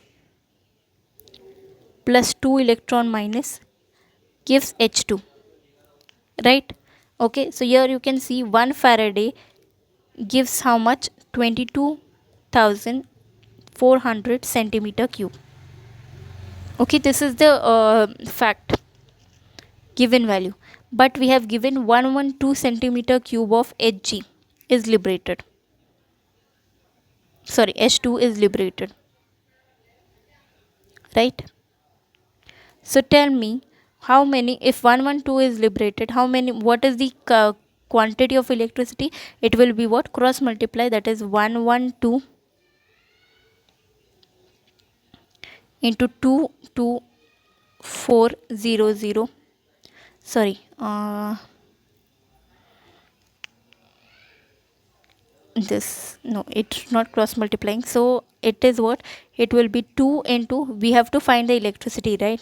plus 2 electron minus gives H2, right? Okay, so here you can see 1 Faraday gives how much? 22,400 centimeter cube. Okay, this is the fact given value, but we have given 112 centimeter cube of Hg is liberated, sorry, H2 is liberated, right? So tell me, how many, if 112 is liberated, how many, what is the quantity of electricity? It will be what? Cross multiply, that is 112 into 22400, sorry, this, no, it's not cross multiplying, so it is what? It will be 2 into, we have to find the electricity, right?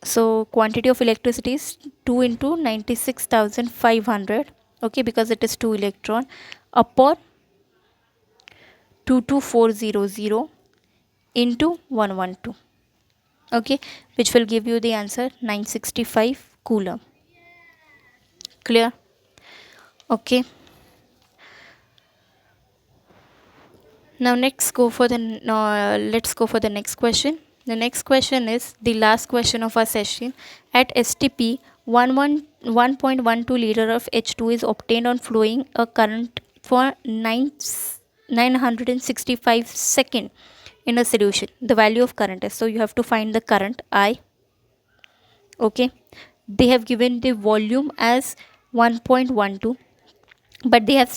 So quantity of electricity is 2 into 96,500, okay, because it is 2 electron, upon 22400 into 112, okay, which will give you the answer 965 coulomb. Clear? Okay, now let's go for the next question. The next question is the last question of our session. At STP, 1.12 liter of H2 is obtained on flowing a current for 965 seconds in a solution. The value of current is, so you have to find the current I. Okay, they have given the volume as 1.12, but they have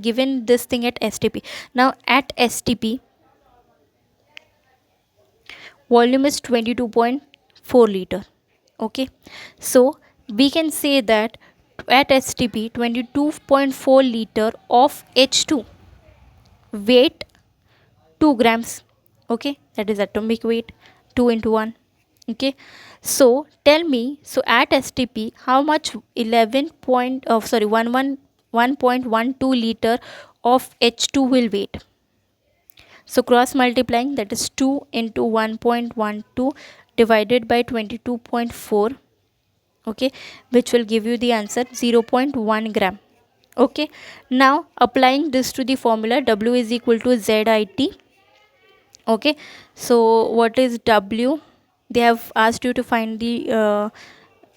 given this thing at STP. Now at STP, volume is 22.4 liter. Okay, so we can say that at STP 22.4 liter of H2, weight 2 grams. Okay, that is atomic weight, 2 into 1. Okay, so tell me, so at STP how much 1.12 liter of H2 will weight? So cross multiplying, that is 2 into 1.12 divided by 22.4, okay, which will give you the answer 0.1 gram. Okay, now applying this to the formula, W is equal to ZIT. Okay, so what is W? They have asked you to find the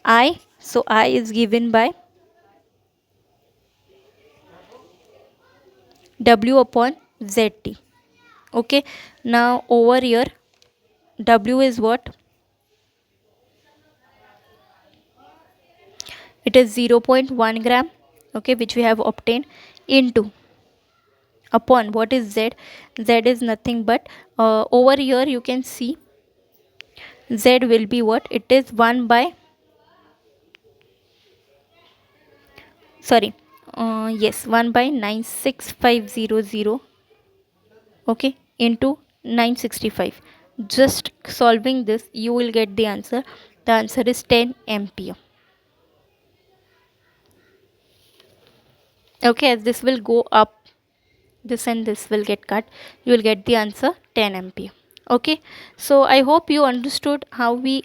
I, so I is given by W upon ZT. Okay, now over here W is what? it is 0.1 gram, okay, which we have obtained, into upon what is z. Z is nothing but over here you can see z will be what, it is 1 by, sorry, yes, 1 by 96500, okay, into 965. Just solving this you will get the answer. The answer is 10 ampere. Okay, as this will go up, this and this will get cut, you will get the answer 10 ampere. Okay, so I hope you understood how we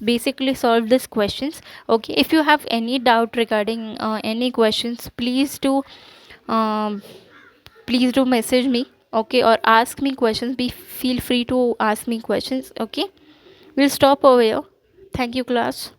basically solve these questions. Okay, if you have any doubt regarding any questions, um, please do message me, okay, or ask me questions. Be feel free to ask me questions. Okay, we'll stop over here. Thank you, class.